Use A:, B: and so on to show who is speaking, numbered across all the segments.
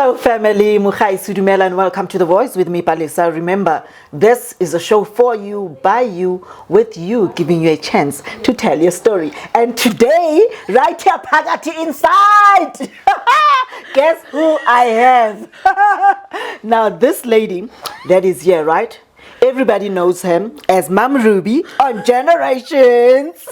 A: Hello family, Mukhai Sudumela and welcome to The Voice with me, Palisa. Remember, this is a show for you, by you, with you, giving you a chance to tell your story. And today, right here, Pagati inside, guess who I have? Now this lady that is here, right? Everybody knows him as Mom Ruby on Generations.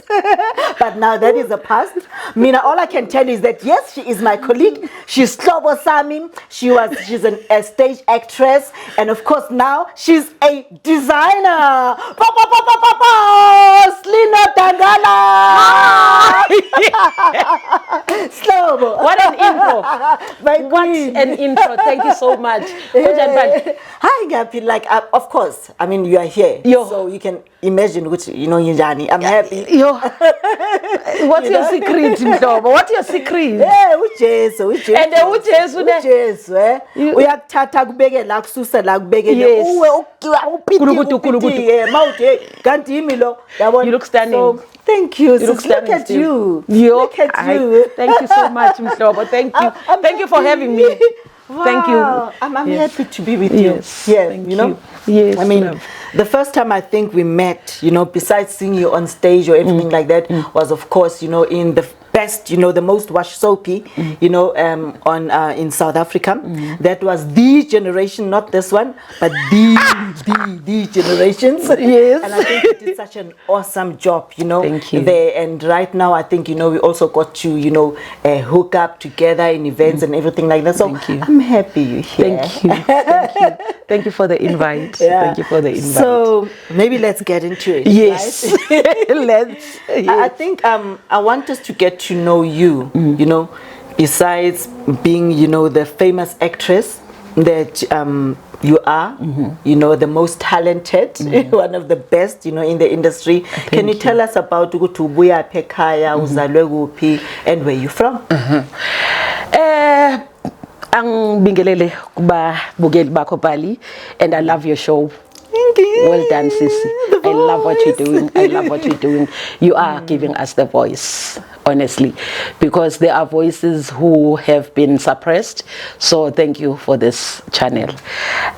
A: But now that is the past. Mina, all I can tell you is that yes, she is my colleague. She's Slobo Sami. She's a stage actress. And of course now she's a designer. Slina Tangala. Slobo.
B: What an intro. What an intro. Thank you so much.
A: Hi, Gapi. Like, of course, I mean, you are here.
B: Yo.
A: So you can imagine which, Yinjani. I'm happy.
B: Yo. What's your secret, Mhlobo? What's your secret?
A: Yeah, uJesu.
B: And uJesu
A: uJesu, uyakuthatha kubeke la kususa la kubeke
B: Yes.
A: uwe mawuthi kanti yimi lo yabona.
B: You look stunning.
A: So, thank you. Look at you. Look at you.
B: Thank you so much, Mhlobo. Thank you. Thank you for having me.
A: Wow.
B: Thank you.
A: I'm happy to be with you.
B: Yes.
A: Yeah,
B: Thank
A: you know.
B: Yes.
A: I mean, the first time I think we met, besides seeing you on stage or anything like that, was of course, in the best, the most watched soapy, on in South Africa. That was the generation, not this one, but the generations.
B: Yes.
A: And I think you did such an awesome job,
B: Thank you.
A: there. And right now, I think, we also got to, hook up together in events and everything like that. So
B: Thank you.
A: I'm happy you're here.
B: Thank you. Thank you. Thank you for the invite.
A: Yeah.
B: Thank you for the invite.
A: So maybe let's get into it.
B: Yes.
A: Right?
B: Let's. Yes.
A: I think I want us to get to know you, besides being, the famous actress that you are, the most talented, one of the best, in the industry. Can you tell us about Ubuya Pekaya, Uzalwe Gupi, and where you from?
B: Ang bingelele kuba bugeli bakho Bali, and I love your show.
A: Thank you.
B: Well done, Sissy. I love what you're doing. I love what you're doing. You are giving us the voice, honestly, because there are voices who have been suppressed. So thank you for this channel.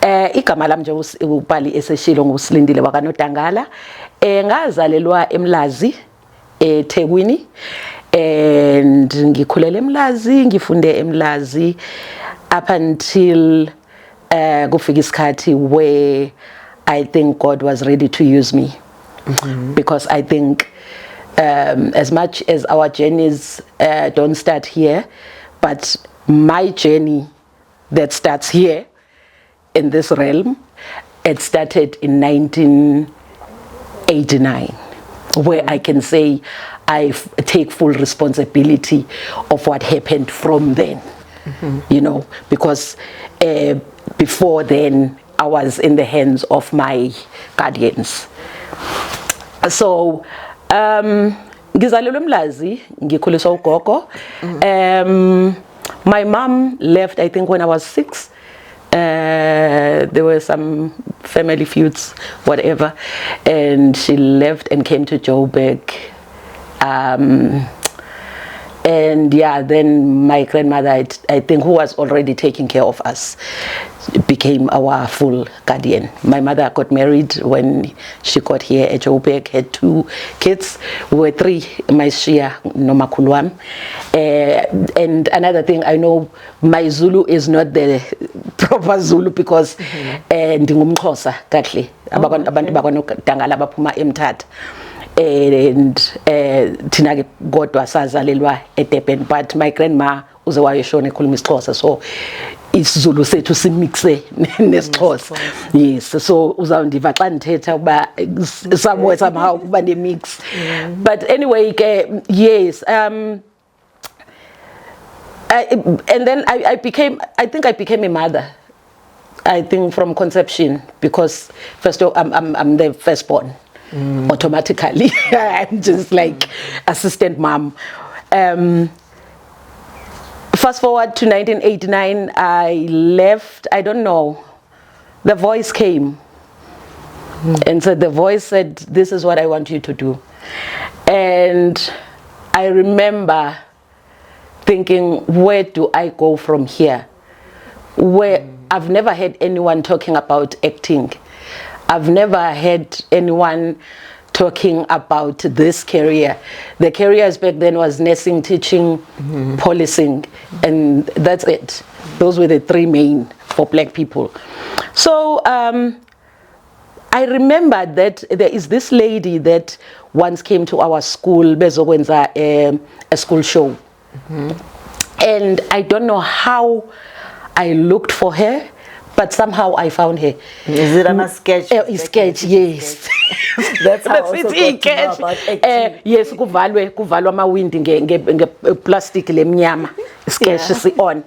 B: Igama lami nje uBali eseshilo nguSilindile wakanotangala. Ngazalelwa eMlazi, eThekwini. And ngikhulele eMlazi, ngifunde eMlazi up until kufika isikhathi where I think God was ready to use me. Because I think as much as our journeys don't start here, but my journey that starts here in this realm, it started in 1989, where I can say I take full responsibility of what happened from then, because before then I was in the hands of my guardians. So, ngizalelwe eMlazi, ngikhuliswa ugogo. My mom left, I think, when I was 6. There were some family feuds, whatever, and she left and came to Joburg. And yeah, then my grandmother, I think, who was already taking care of us, became our full guardian. My mother got married when she got here at Joburg, had 2 kids. We were 3, my Shia, Nomakuluam. And another thing, I know my Zulu is not the proper Zulu because ndingumXhosa kahle. Abantu bakwanoTangala baphuma eMthatha. And thina ke kodwa sazalelwa eDurban, but my grandma uze wayeshona ekhuluma isiXhosa, so isiZulu sethu simixe nesiXhosa. Yes, so uzawundiva xa ndithetha uba somewhere somehow kuba nemix. But anyway ke yes, and then I think I became a mother, I think, from conception, because first of all, I'm the firstborn. Automatically, I'm just like assistant mom. Fast forward to 1989, I left. I don't know. The voice came, and so the voice said, "This is what I want you to do." And I remember thinking, where do I go from here? where I've never heard anyone talking about acting. I've never heard anyone talking about this career. The careers back then was nursing, teaching, policing, and that's it. Those were the three main for black people. So I remember that there is this lady that once came to our school, bezokwenza a school show. And I don't know how I looked for her, but somehow I found her.
A: Is it on a sketch?
B: A sketch, yes.
A: That's how I also got to know about acting.
B: Yes, kuvalwa amawindi nge-plastic lemnyama. Sketch si on.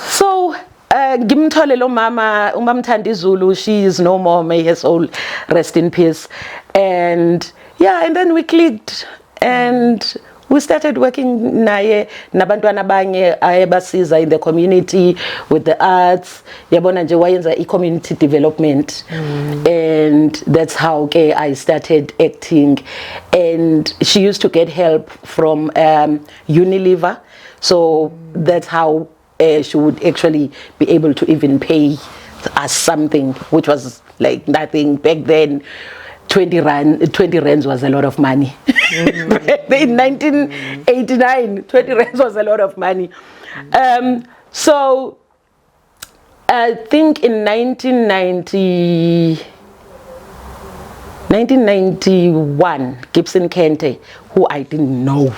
B: So ngimthole lo mama uMamthandi Zulu, she is no more, may her soul rest in peace. And yeah, and then we clicked and we started working naye nabantwana abanye ayebasiza in the community with the arts. Yabona nje wayenza i-community development. And that's how I started acting. And she used to get help from Unilever. So that's how she would actually be able to even pay us something, which was like nothing back then. 20 rands was a lot of money. In 1989, 20 rands was a lot of money. So I think in 1991, Gibson Kente, who I didn't know,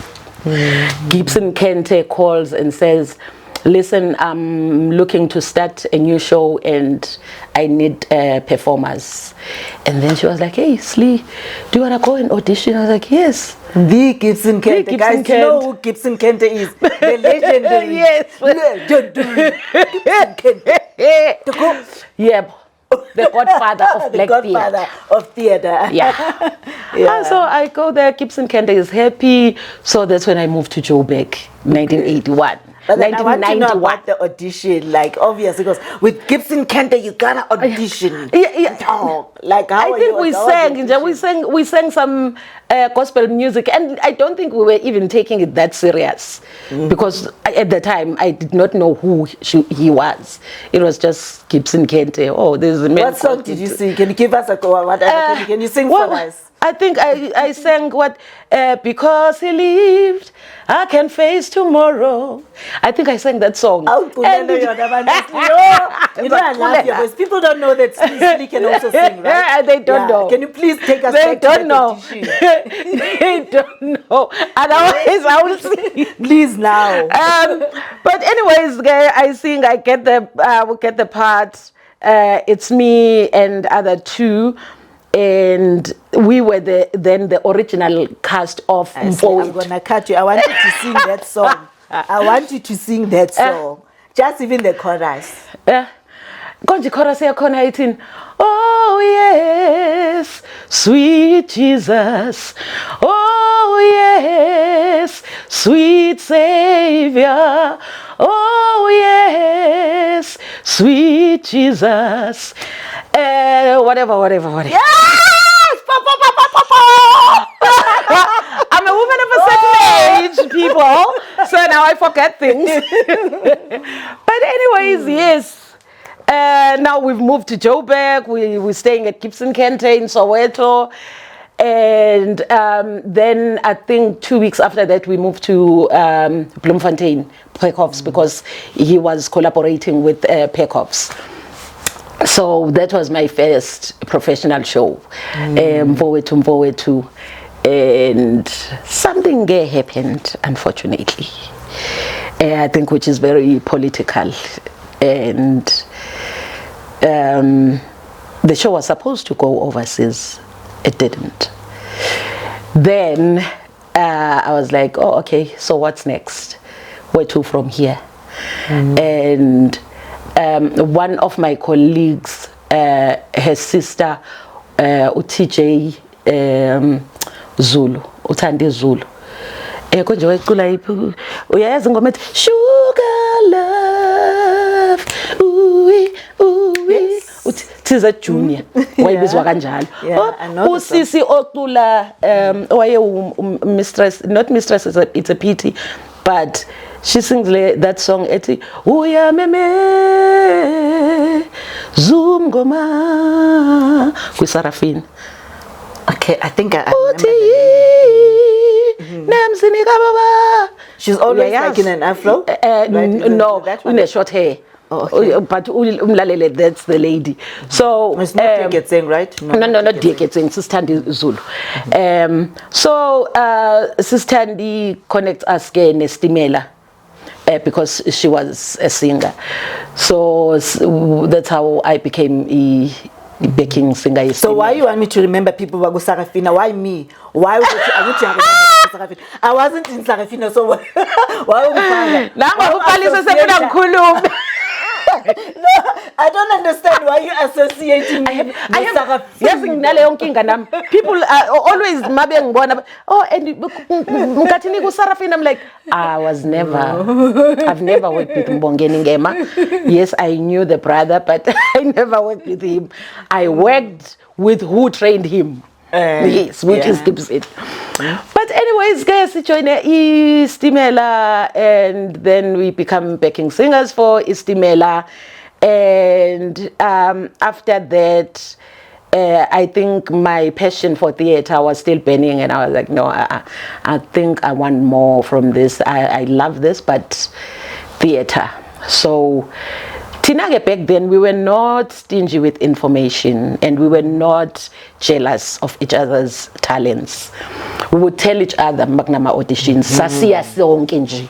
B: Gibson Kente calls and says, listen, I'm looking to start a new show and I need performers. And then she was like, hey, Slee, do you want to go and audition? I was like, yes.
A: The Gibson Kente.
B: Gibson
A: Guys,
B: Kente.
A: you know who Gibson Kente is? The legendary.
B: Yes.
A: Gibson Kente.
B: Yeah. The godfather of
A: The
B: black
A: godfather
B: theatre.
A: of theatre.
B: Yeah.
A: Yeah.
B: So I go there, Gibson Kente is happy. So that's when I moved to Joburg, 1981.
A: But then I want to know about the audition, like obviously, because with Gibson Kente you gotta audition. Talk. Like how
B: I think we sang some gospel music, and I don't think we were even taking it that serious because at the time I did not know who he was. It was just Gibson Kente. Oh, there's a man.
A: What song did you sing? Can you give us a whatever? Can you sing for us?
B: I think I sang what because he lived, I can face tomorrow. I think I sang that song.
A: You know, I love your voice. People don't know that Slee can also sing, right?
B: Yeah, they don't know.
A: Can you please take us
B: They
A: back
B: don't
A: to
B: know. They don't know. Otherwise, I will sing.
A: Please now.
B: But anyways, I sing. I get the part. It's me and other two. And we were then the original cast of Mpoet.
A: I'm gonna cut you. I want you to sing that song. I want you to sing that song. Just even the chorus.
B: Konje chorus yakhona ithini? Oh yes, sweet Jesus. Oh yes, sweet Savior. Oh yes, sweet Jesus. Whatever.
A: Yes!
B: I'm a woman of a certain age, people. So now I forget things. But anyways, yes. Now we've moved to Joburg. We're staying at Gibson Kente in Soweto. And then I think 2 weeks after that, we moved to Bloemfontein, Pekhoffs, because he was collaborating with Pekhoffs. So that was my first professional show, Mpoet, and something gay happened, unfortunately, I think, which is very political, and the show was supposed to go overseas. It didn't. Then I was like, oh, okay, so what's next? Where to from here? And one of my colleagues, her sister, uTJ Zulu, uThandi Zulu. Konje wayicula yiphi? Uyayazi ingoma ethi Sugar Love. Tiza Junior. Wayibizwa kanjalo. Usisi ocula owaye mistress, not mistress, it's a pity, but she sings that song ethi uya meme zoom goma kwisarafina.
A: Okay, I think I remember the She's always like in an afro? Right?
B: No, in a short hair.
A: Oh, okay.
B: But umlalele, that's the lady. So
A: it's not Dieketseng, right?
B: No, not Dieketseng. Sistandi Zulu. So Sistandi connects us again Nestimela because she was a singer. So that's how I became a backing singer.
A: So why you want me to remember people who Sarafina? Why me? Why would you remember Sarafina? I wasn't in Sarafina, so why would you? No, I don't understand why you associating me with Sarafina.
B: Yes, people are always oh, and Sarafina. I'm like, I've never worked with Mbongeni Ngema. Yes, I knew the brother, but I never worked with him. I worked with who trained him. Yes, which is Gibson. But anyways, guys, join Istimela, and then we become backing singers for Istimela. And after that, I think my passion for theater was still burning, and I was like, no, I think I want more from this. I love this, but theater. So Tinage back then, we were not stingy with information, and we were not jealous of each other's talents. We would tell each other magnama auditions. Sasiya sonke nje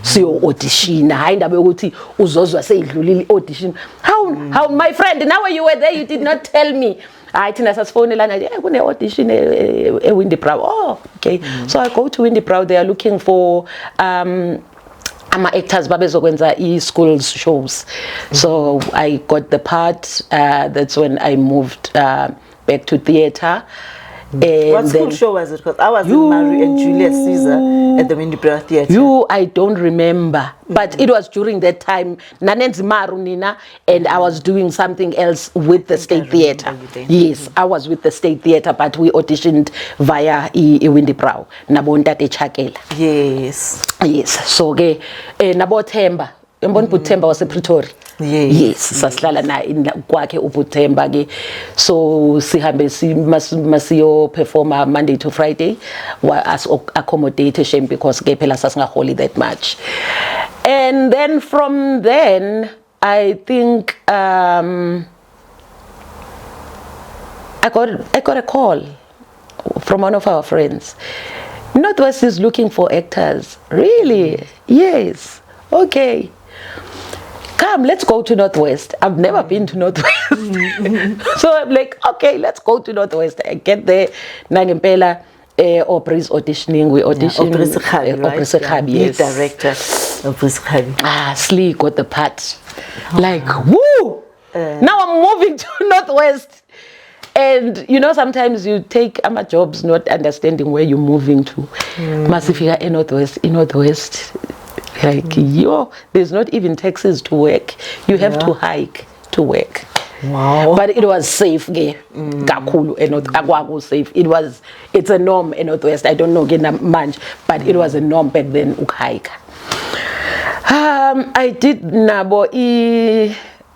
B: siyo audition. Hayi ndabe ukuthi uzozwa seyidlulile audition. How my friend, now you were there, you did not tell me. I thina sasifonelana nje kune audition e Windy Brow. Oh, okay. So I go to Windy Brow. They are looking for actors babezokwenza schools shows. So I got the part. That's when I moved back to theater.
A: What school show was it? Because I was in Marie and Julius Caesar at the Windy Brow Theatre.
B: I don't remember, but it was during that time. Nanenzi Maru Nina, and I was doing something else with the State Theatre. Yes, I was with the State Theatre, but we auditioned via Windy Brow. Nabonda te Chakela.
A: Yes.
B: Yes. So ge nabo Themba. Mbon Butemba was a Pretoria. Yes, saslala na kwakhe uButemba ke. So sihambe masiyo performer Monday to Friday as accommodate shame because ke phela sasingaholi that much. And then from then I think I got a call from one of our friends. Northwest is looking for actors. Really? Yes. Okay. Come, let's go to Northwest. I've never been to Northwest. So I'm like, okay, let's go to Northwest. I get there, Nangempela, Aubrey's auditioning. We auditioned. Aubrey Sekhabi, yes.
A: Lead director, Aubrey Sekhabi.
B: Slee got the part. Like, woo! Now I'm moving to Northwest. And you know, sometimes you take jobs not understanding where you're moving to. Masifika in Northwest. Like, there's not even taxis to work. You have to hike to work.
A: Wow.
B: But it was safe. Safe. It's a norm in Northwest. I don't know much, but it was a norm back then. Hike. I did Nabo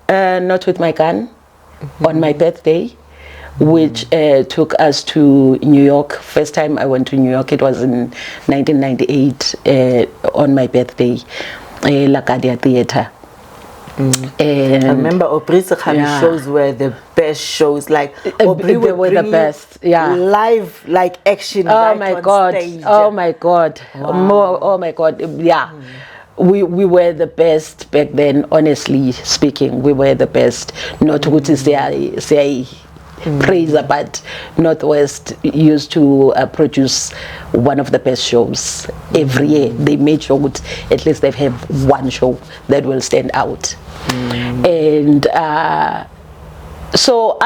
B: Not With My Gun on my birthday, which took us to New York. First time I went to New York, it was in 1998 on my birthday, Lacadia Theatre.
A: I remember Aubrey Sekhabi shows were the best shows. Like Aubrey
B: they were the best. Yeah,
A: live like action.
B: Oh my God! Stage. Oh my God! Wow. Oh my God! Yeah. We were the best back then. Honestly speaking, we were the best. Not to say praise, but Northwest used to produce one of the best shows every year. They made sure at least they have one show that will stand out. And so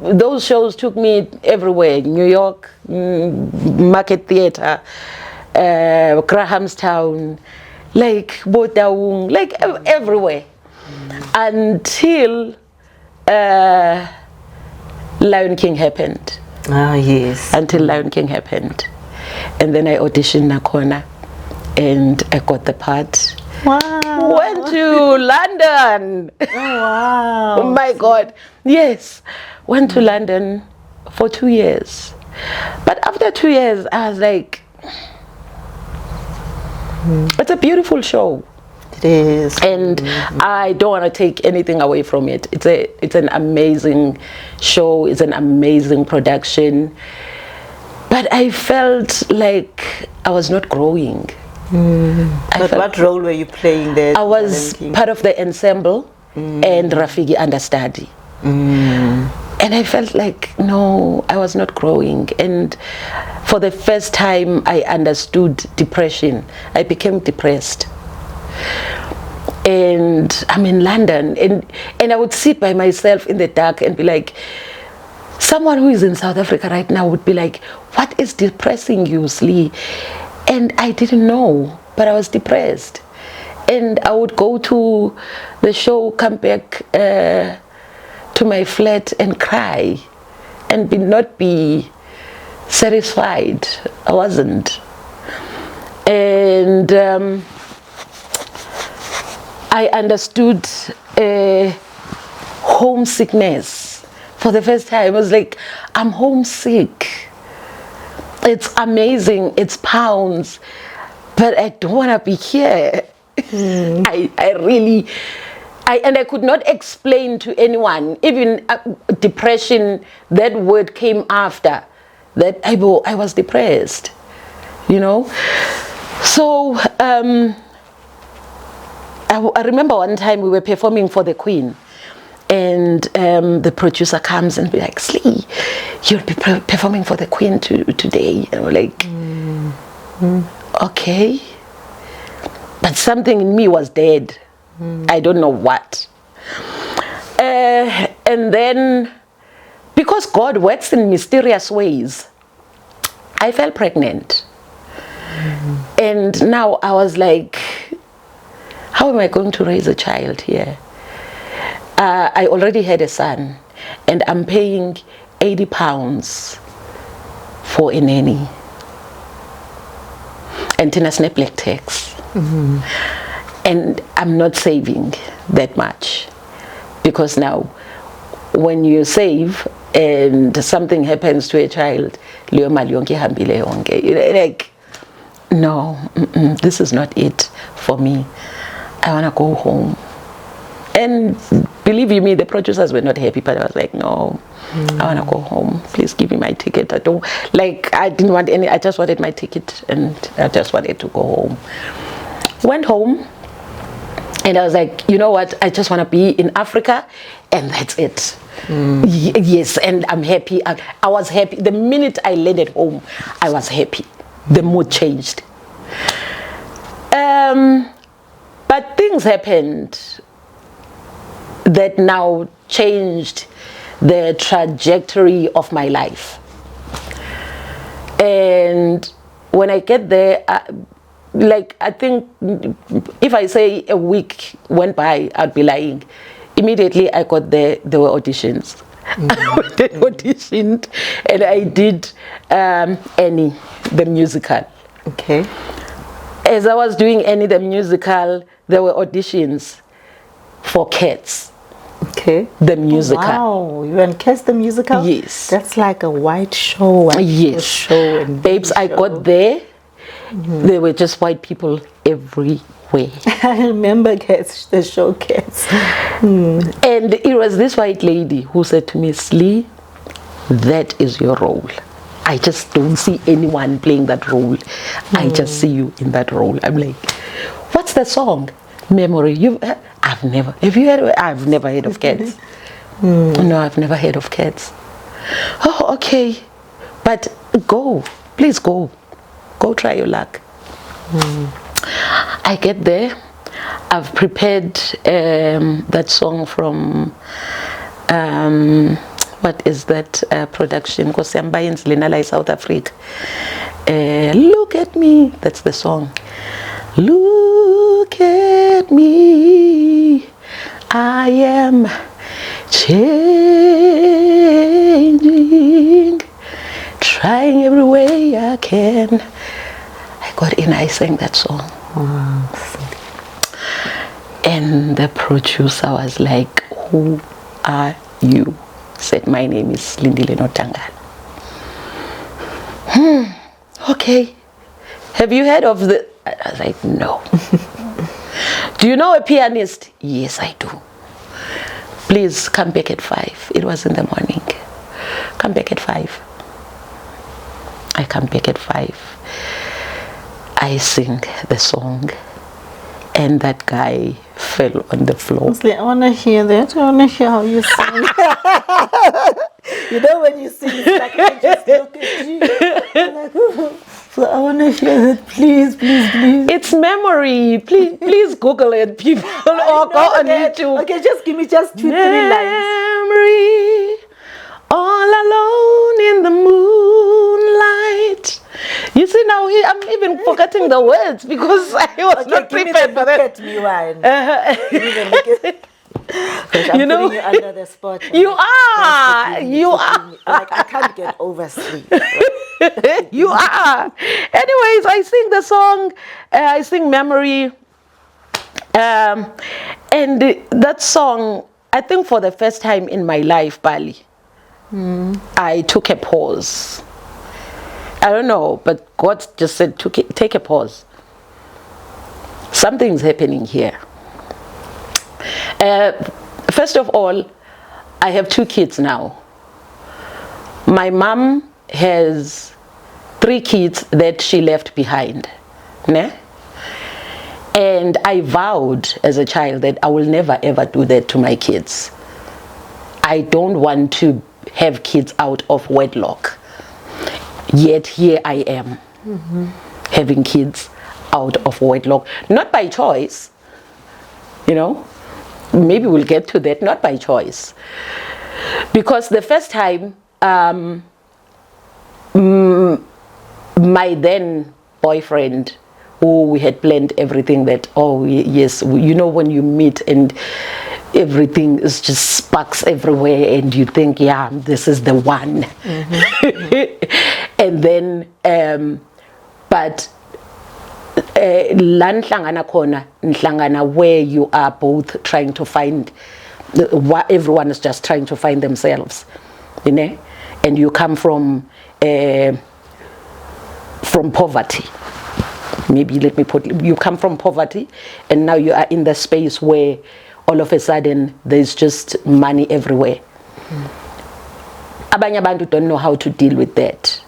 B: those shows took me everywhere. New York, Market Theatre, Grahamstown, like Botaung, like everywhere, until Lion King happened.
A: Oh yes.
B: Until Lion King happened, and then I auditioned Nakona, and I got the part.
A: Wow.
B: Went to London.
A: Oh, wow.
B: Oh my God. Yes. Went to London for 2 years. But after 2 years, I was like, it's a beautiful show.
A: It is.
B: And I don't want to take anything away from it. It's an amazing show. It's an amazing production. But I felt like I was not growing.
A: But what role were you playing there?
B: I was part of the ensemble and Rafiki understudy. And I felt like, no, I was not growing. And for the first time, I understood depression. I became depressed. And I'm in London, and I would sit by myself in the dark and be like, someone who is in South Africa right now would be like, what is depressing you, Slee? And I didn't know, but I was depressed. And I would go to the show, come back to my flat and cry and not be satisfied. I wasn't. And I understood homesickness for the first time. I was like, I'm homesick. It's amazing. It's pounds, but I don't want to be here. I could not explain to anyone. Even depression, that word came after that. I was depressed, you know. So I remember one time we were performing for the Queen, and the producer comes and be like, Slee, you'll be performing for the Queen today. And we're like, okay. But something in me was dead. I don't know what. And then, because God works in mysterious ways, I fell pregnant. And now I was like, how am I going to raise a child here? I already had a son, and I'm paying £80 for a nanny. And Tina Snap black tax. And I'm not saving that much, because now when you save and something happens to a child, like, no, this is not it for me. I want to go home. And believe you me, the producers were not happy, but I was like, no, I want to go home. Please give me my ticket. I didn't want any, I just wanted my ticket, and I just wanted to go home. Went home, and I was like, you know what, I just want to be in Africa, and that's it. Yes, and I'm happy. I was happy. The minute I landed home, I was happy. The mood changed. But things happened that now changed the trajectory of my life. And when I get there, I think if I say a week went by, I'd be lying. Immediately I got there were auditions. I auditioned, and I did Annie, the musical.
A: Okay.
B: As I was doing Annie, the musical, there were auditions for Cats.
A: Okay.
B: The musical.
A: Oh, wow, you went Cats the musical?
B: Yes.
A: That's like a white show.
B: Yes.
A: Show and
B: babes, I got there. There were just white people everywhere.
A: I remember Cats, the show Cats.
B: And it was this white lady who said to me, Slee, that is your role. I just don't see anyone playing that role. I just see you in that role. I'm like, what's the song? Memory. I've never heard of Cats. No, I've never heard of Cats. Oh, okay. But go, please go. Go try your luck. I get there. I've prepared that song from what is that production? Because I'm buying Lenala, South Africa. Look at me. That's the song. Look at me. I am changing, trying every way I can. I got in, I sang that song. And the producer was like, who are you? Said, my name is Lindile Notangala. Okay. Have you heard of the... I was like, no. Do you know a pianist? Yes, I do. Please come back at 5. It was in the morning. Come back at 5. I come back at 5. I sing the song, and that guy fell on the floor.
A: Honestly, I want to hear that. I want to hear how you sing. You know, when you sing, it's like I just look at you. I'm like, so I want to hear that. Please, please, please.
B: It's memory. Please Google it, people, or go on YouTube.
A: Okay, just give me just 2-3 lines.
B: Memory, all alone in the moonlight. You see, now I'm even forgetting the words because I was not prepared for that.
A: Look at me, one. I'm
B: know,
A: putting you under the spot.
B: You are.
A: Like, I can't get over sleep.
B: You are. Anyways, I sing the song. I sing Memory. And that song, I think for the first time in my life, Bali, I took a pause. I don't know, but God just said, take a pause. Something's happening here. First of all, I have 2 kids now. My mom has 3 kids that she left behind. Ne? And I vowed as a child that I will never ever do that to my kids. I don't want to have kids out of wedlock. Yet here I am, having kids out of wedlock. Not by choice, you know. Maybe we'll get to that, not by choice. Because the first time, my then boyfriend, who we had planned everything that, oh yes, you know, when you meet and everything is just sparks everywhere and you think, yeah, this is the one. And then, but la nhlangana khona nhlangana where you are both trying to find, everyone is just trying to find themselves, you know, and you come from poverty. Maybe let me put, you come from poverty and now you are in the space where all of a sudden there's just money everywhere. Abanye abantu don't know how to deal with that.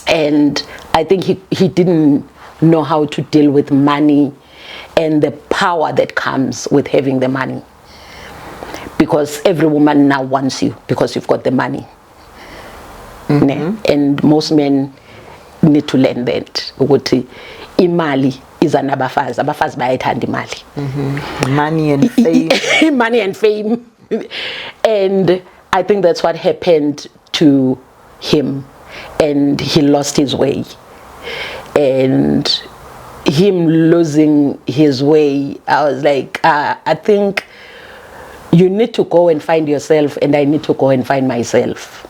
B: And I think he didn't know how to deal with money and the power that comes with having the money. Because every woman now wants you because you've got the money. And most men need to learn that. Ukuthi imali is an abafazi. Abafazi bayayithanda imali.
A: Money and fame.
B: Money and fame. And I think that's what happened to him. And he lost his way. And him losing his way, I was like, I think you need to go and find yourself and I need to go and find myself.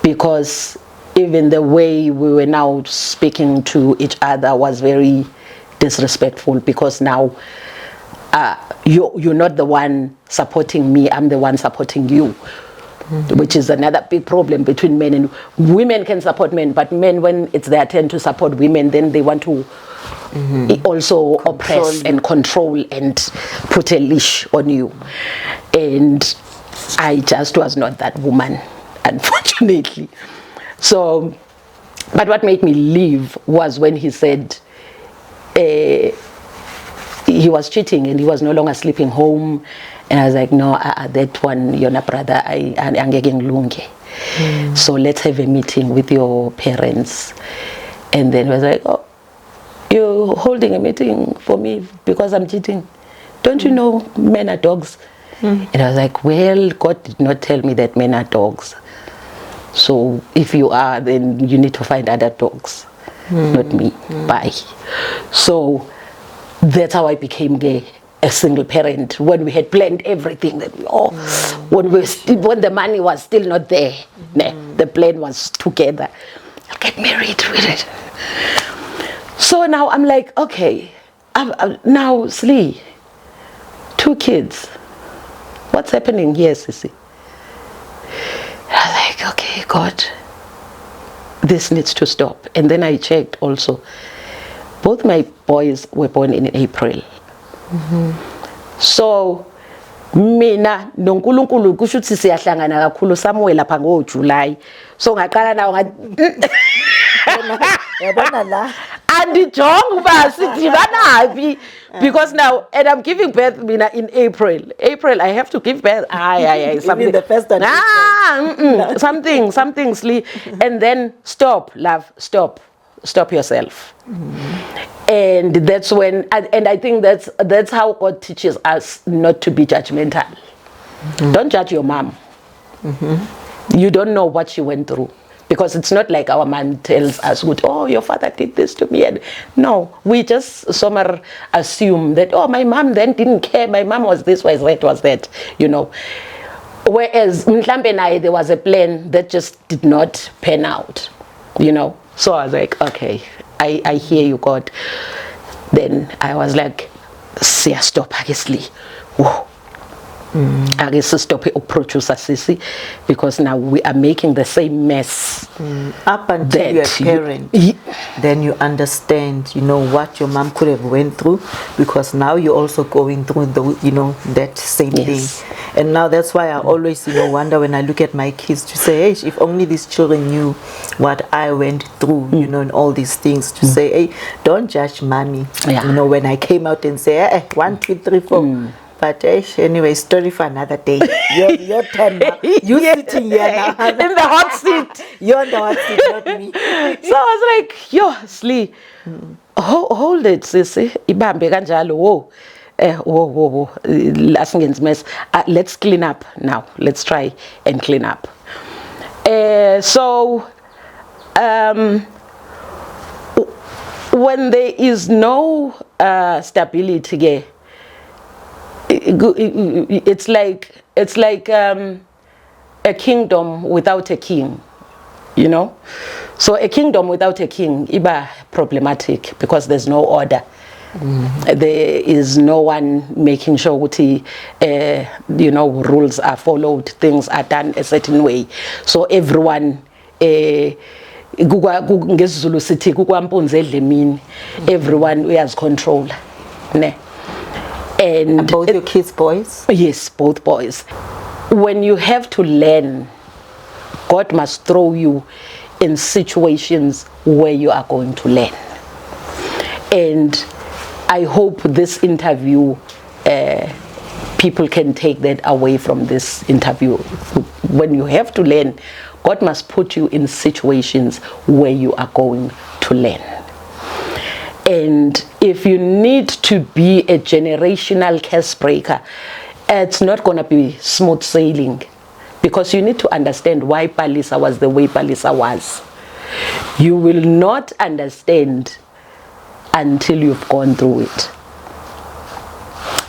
B: Because even the way we were now speaking to each other was very disrespectful, because now you're not the one supporting me, I'm the one supporting you. Which is another big problem between men and women. Can support men, but men, when it's their turn to support women, then they want to also oppress and control and put a leash on you. And I just was not that woman, unfortunately. So, but what made me leave was when he said he was cheating and he was no longer sleeping home. And I was like, no, that one, you're not brother, I'm getting lunge. So let's have a meeting with your parents. And then I was like, oh, you're holding a meeting for me because I'm cheating. Don't you know men are dogs? And I was like, well, God did not tell me that men are dogs. So if you are, then you need to find other dogs, not me. Bye. So that's how I became gay. A single parent, when we had planned everything that when the money was still not there, the plan was together. I'll get married with it. So now I'm like, okay, now Slee, 2 kids. What's happening here, Sissy? I was like, okay, God, this needs to stop. And then I checked also. Both my boys were born in April. So, mina noNkulunkulu kusho ukuthi siyahlangana kakhulu somewhere lapha ngoJuly. So ngaqala nawo
A: Yabona la.
B: andijonga uba sidibanaphi because now, and I'm giving birth mina in April. I have to give birth. Something.
A: Even the first and
B: something sleep. And then stop, love, stop yourself. And that's when, and I think that's how God teaches us not to be judgmental. Don't judge your mom. You don't know what she went through. Because it's not like our mom tells us, oh, your father did this to me. And no, we just somewhere assume that, oh, my mom then didn't care. My mom was this, was that, you know. Whereas, there was a plan that just did not pan out, you know. So I was like, okay, I hear you, God. Then I was like, stop, obviously. Whoa. I guess stop producer Sissy, because now we are making the same mess.
A: Up until you're a parent, then you understand, you know, what your mom could have went through, because now you're also going through the, you know, that same thing. And now that's why I always, you know, wonder when I look at my kids to say, hey, if only these children knew what I went through, you know, and all these things, to say, hey, don't judge mommy. You know, when I came out and say, hey, 1, 2, 3, 4. But anyway, story for another day. Your turn now. You sitting here now.
B: In the hot seat.
A: You're in the hot seat, not me.
B: So I was like, yo, Slee, hold it, Sissy. Ibambe kanjalo. Whoa. Mess. Let's clean up now. Let's try and clean up. So, when there is no stability, it's like a kingdom without a king, you know. So a kingdom without a king is problematic because there's no order. There is no one making sure you know, rules are followed, things are done a certain way. So everyone everyone has control. And
A: both your kids boys?
B: Yes, both boys. When you have to learn, God must throw you in situations where you are going to learn. And I hope this interview, people can take that away from this interview. When you have to learn, God must put you in situations where you are going to learn. And if you need to be a generational curse breaker, it's not going to be smooth sailing, because you need to understand why Palisa was the way Palisa was. You will not understand until you've gone through it.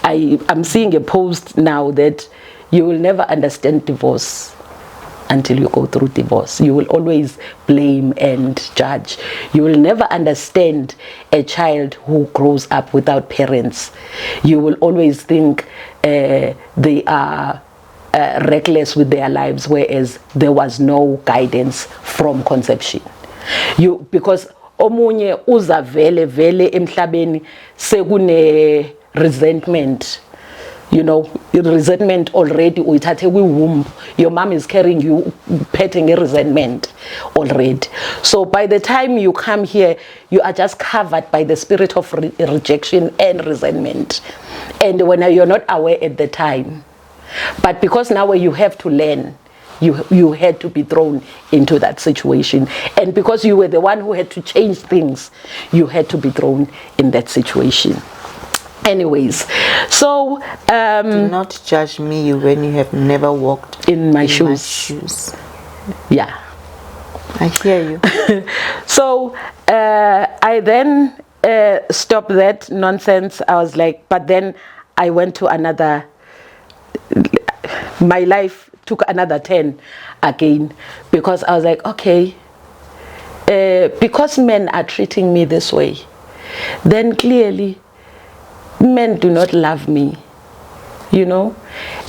B: I'm seeing a post now that you will never understand divorce until you go through divorce. You will always blame and judge. You will never understand a child who grows up without parents. You will always think they are reckless with their lives, whereas there was no guidance from conception. Because omunye uza vele emhlabeni sekune resentment. You know, resentment already, your mom is carrying you, petting a resentment already. So by the time you come here, you are just covered by the spirit of rejection and resentment. And when you're not aware at the time. But because now you have to learn, you had to be thrown into that situation. And because you were the one who had to change things, you had to be thrown in that situation. Anyways, so
A: do not judge me when you have never walked
B: in my shoes. Yeah,
A: I hear you.
B: So I then stopped that nonsense. I was like, but then I went to another. My life took another turn again, because I was like, okay, because men are treating me this way, then clearly men do not love me. you know.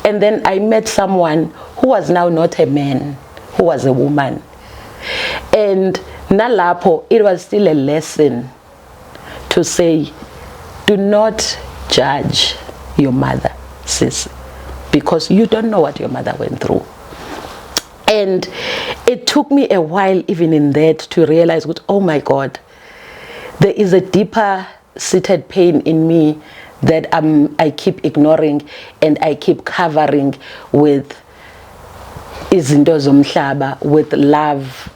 B: And then I met someone who was now not a man, who was a woman. And nalapo, it was still a lesson to say, do not judge your mother, sis, because you don't know what your mother went through. And it took me a while even in that to realize, oh my God, there is a deeper seated pain in me that I keep ignoring and I keep covering with izinto zomhlaba, with love.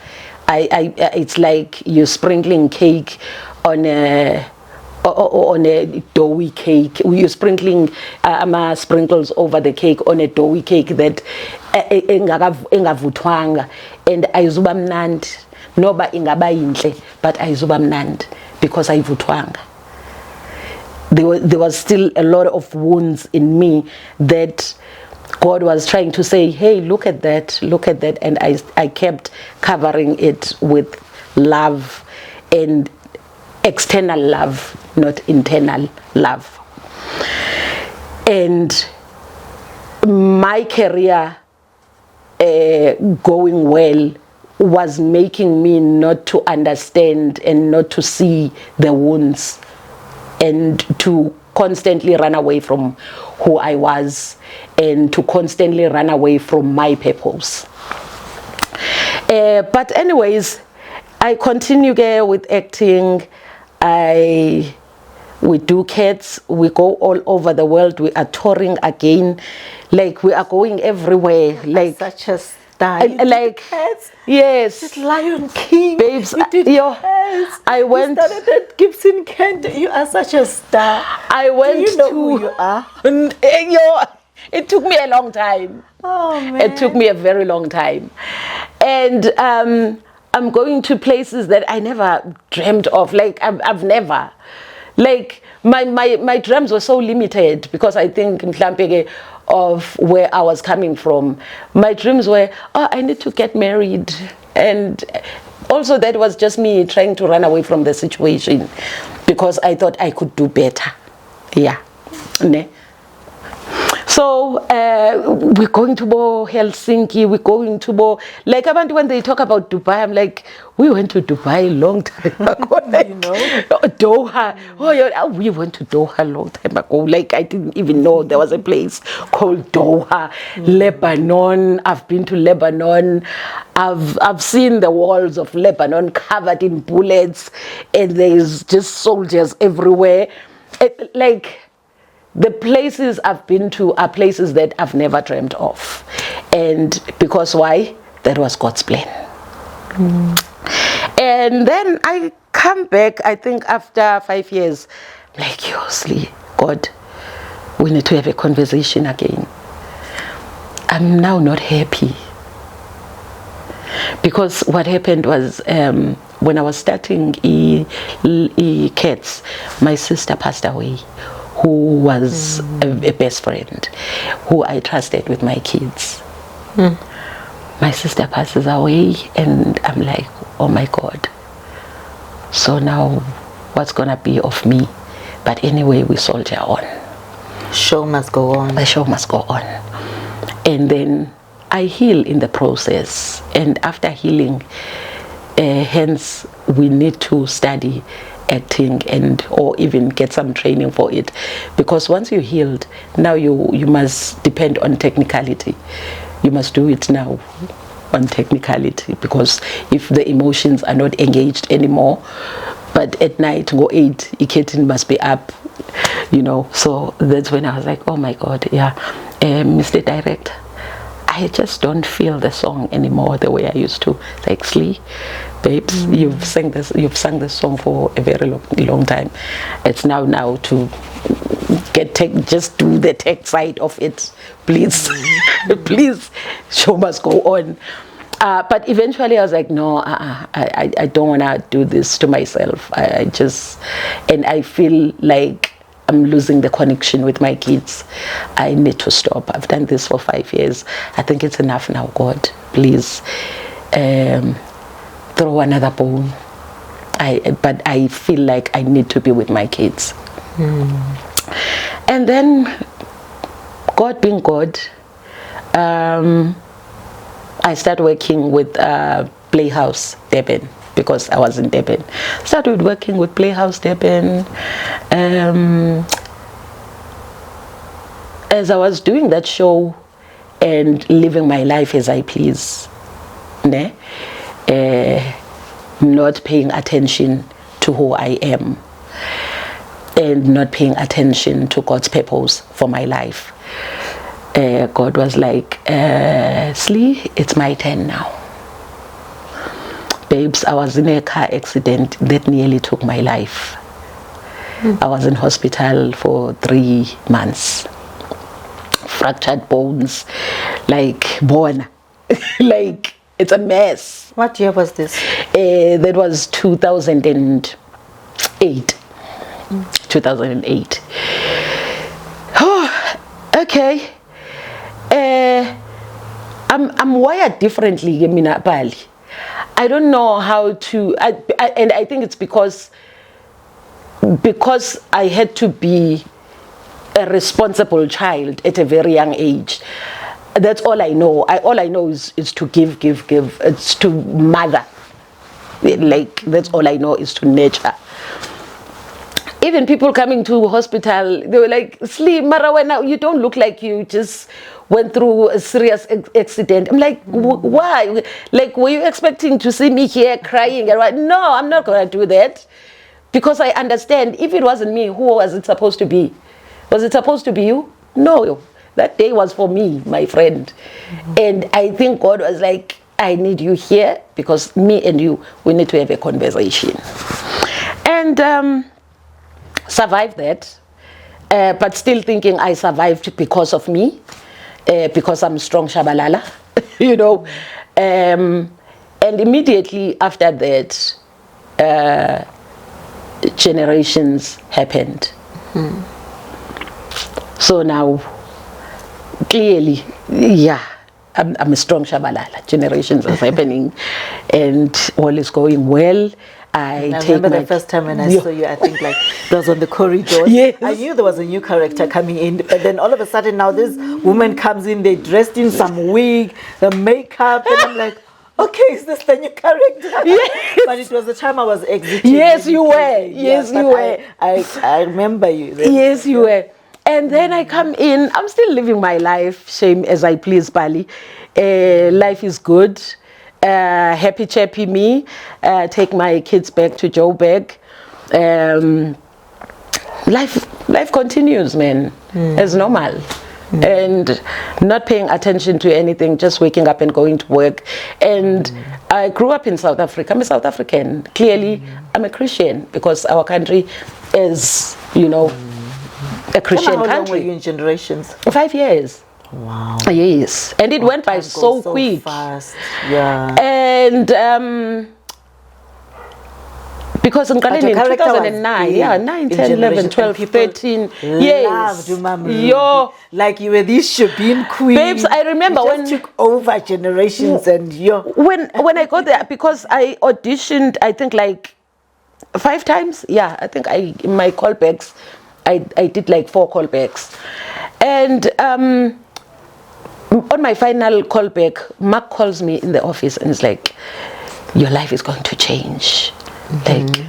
B: It's like you're sprinkling cake on a doughy cake. You're sprinkling sprinkles over the cake on a doughy cake that engavutwanga, and ayizuba mnandi noba ingaba yinhle, but ayizuba mnandi because ayivutwanga. There was still a lot of wounds in me that God was trying to say, hey, look at that, and I kept covering it with love, and external love, not internal love. And my career going well was making me not to understand and not to see the wounds, and to constantly run away from who I was, and to constantly run away from my purpose. But anyways, I continue with acting. We do cats, we go all over the world, we are touring again, like we are going everywhere, like
A: such a star.
B: Like
A: cats.
B: Yes,
A: Just Lion King,
B: babes.
A: You did cats.
B: I went.
A: You started at Gibson Kent. You are such a star.
B: I went.
A: Do you know who you are?
B: It took me a long time.
A: Oh man!
B: It took me a very long time, and I'm going to places that I never dreamed of. Like I've never. Like my dreams were so limited because I think of where I was coming from. My dreams were, I need to get married, and also that was just me trying to run away from the situation because I thought I could do better. Yeah. So we're going to Helsinki, we're going to like when they talk about Dubai, I'm like, we went to Dubai a long time ago. Like,
A: you know?
B: Doha. Oh, yeah, we went to Doha a long time ago. Like, I didn't even know there was a place called Doha. Lebanon. I've been to Lebanon. I've seen the walls of Lebanon covered in bullets, and there's just soldiers everywhere. The places I've been to are places that I've never dreamt of. And because why? That was God's plan. And then I come back, I think after 5 years, like, seriously, God, we need to have a conversation again. I'm now not happy. Because what happened was, when I was starting cats, my sister passed away, who was a best friend, who I trusted with my kids. My sister passes away, and I'm like, oh my God. So now, what's gonna be of me? But anyway, we soldier on.
A: Show must go on.
B: The show must go on. And then I heal in the process. And after healing, hence we need to study acting or even get some training for it, because once you're healed, now you must depend on technicality. You must do it now on technicality, because if the emotions are not engaged anymore, but at night go 8, Iketin must be up, so that's when I was like, oh my God, yeah, Mr. Director, I just don't feel the song anymore the way I used to. Like, Slee, babes, you've sung this song for a very long time. It's now to just do the tech side of it, please. Please, show must go on. But eventually I was like, no, I don't want to do this to myself. And I feel like I'm losing the connection with my kids. I need to stop. I've done this for 5 years. I think it's enough now, God. Please, throw another bone. But I feel like I need to be with my kids. And then God being God, I started working with Playhouse Durban, because I was in Durban. Started working with Playhouse Durban. As I was doing that show and living my life as I please, ne? Not paying attention to who I am, and not paying attention to God's purpose for my life. God was like, Slee, it's my turn now. Babes, I was in a car accident that nearly took my life. I was in hospital for 3 months. Fractured bones, like born. Like, it's a mess.
A: What year was this?
B: That was 2008. 2008. Oh, okay. I'm wired differently, Mina Bali. I don't know how to, and I think it's because I had to be a responsible child at a very young age. That's all I know. All I know is to give. It's to mother. Like, that's all I know, is to nurture. Even people coming to hospital, they were like, Slee, Mara, now you don't look like you just went through a serious accident. I'm like, why? Like, were you expecting to see me here crying? No, I'm not going to do that. Because I understand, if it wasn't me, who was it supposed to be? Was it supposed to be you? No. That day was for me, my friend. And I think God was like, I need you here, because me and you, we need to have a conversation. And survived that, but still thinking I survived because of me, because I'm strong shabalala, you know. And immediately after that, generations happened. So now, clearly, yeah, I'm a strong shabalala. Generations is happening, and all is going well. I
A: remember the first time when I saw you, I think like it was on the corridor.
B: Yes.
A: I knew there was a new character coming in, but then all of a sudden now this woman comes in, they dressed in some wig, the makeup, and I'm like, okay, is this the new character?
B: Yes.
A: But it was the time I was exiting.
B: Yes, you were. Yes, you were.
A: I remember you.
B: Yes, you were. And then I come in, I'm still living my life, shame as I please, Bali. Life is good. Happy chappy me. Take my kids back to Joburg. Life continues, man, as normal. And not paying attention to anything, just waking up and going to work. And I grew up in South Africa. I'm a South African. Clearly, I'm a Christian, because our country is, you know, a Christian country.
A: How long were you in Generations?
B: 5 years.
A: Wow.
B: Yes. And it went by so quick.
A: Fast. Yeah.
B: And because in 2009, yeah, 9, 10, 11, 12, 13, yes.
A: Yo, like you were this Shabin queen.
B: Babes, I remember
A: you
B: when
A: took over Generations, and yo.
B: When I got there, because I auditioned, I think like 5 times. Yeah, I think in my callbacks, I did like 4 callbacks. And on my final callback, Mark calls me in the office and is like, your life is going to change. Like,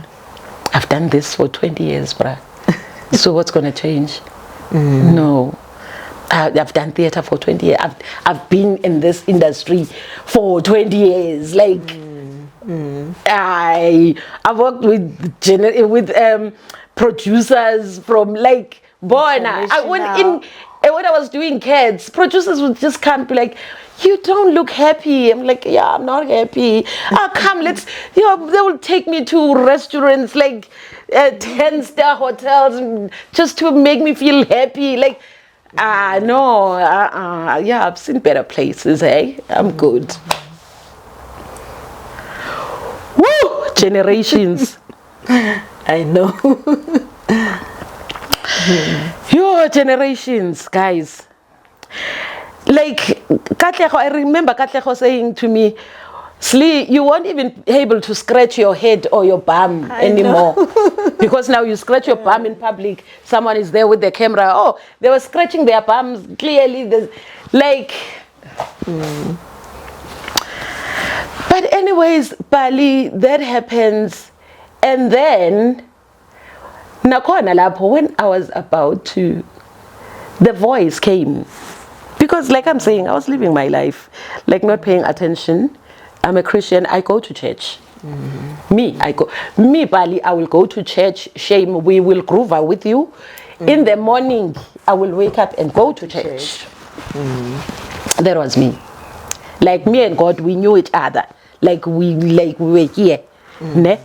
B: I've done this for 20 years, bruh. So what's going to change? No. I've done theater for 20 years. I've been in this industry for 20 years. Like, I worked with producers from like, when I was doing kids, producers would just come be like, you don't look happy. I'm like, yeah, I'm not happy. Come, let's, they will take me to restaurants like 10-star hotels just to make me feel happy. Like, no, yeah, I've seen better places, hey? I'm good. Woo! Generations.
A: I know.
B: Your generations, guys. Like, Katleho, I remember Katleho saying to me, Slee, you won't even be able to scratch your head or your bum anymore. Because now you scratch your bum in public, someone is there with the camera. Oh, they were scratching their bums clearly. Like, but anyways, Bali, that happens. And then, nakhona lapho, when I was about to, the voice came. Because like I'm saying, I was living my life, like not paying attention. I'm a Christian, I go to church. Me, Bali, I will go to church. Shame, we will groove with you. In the morning, I will wake up and go to church. That was me. Like me and God, we knew each other. Like we were here. Ne?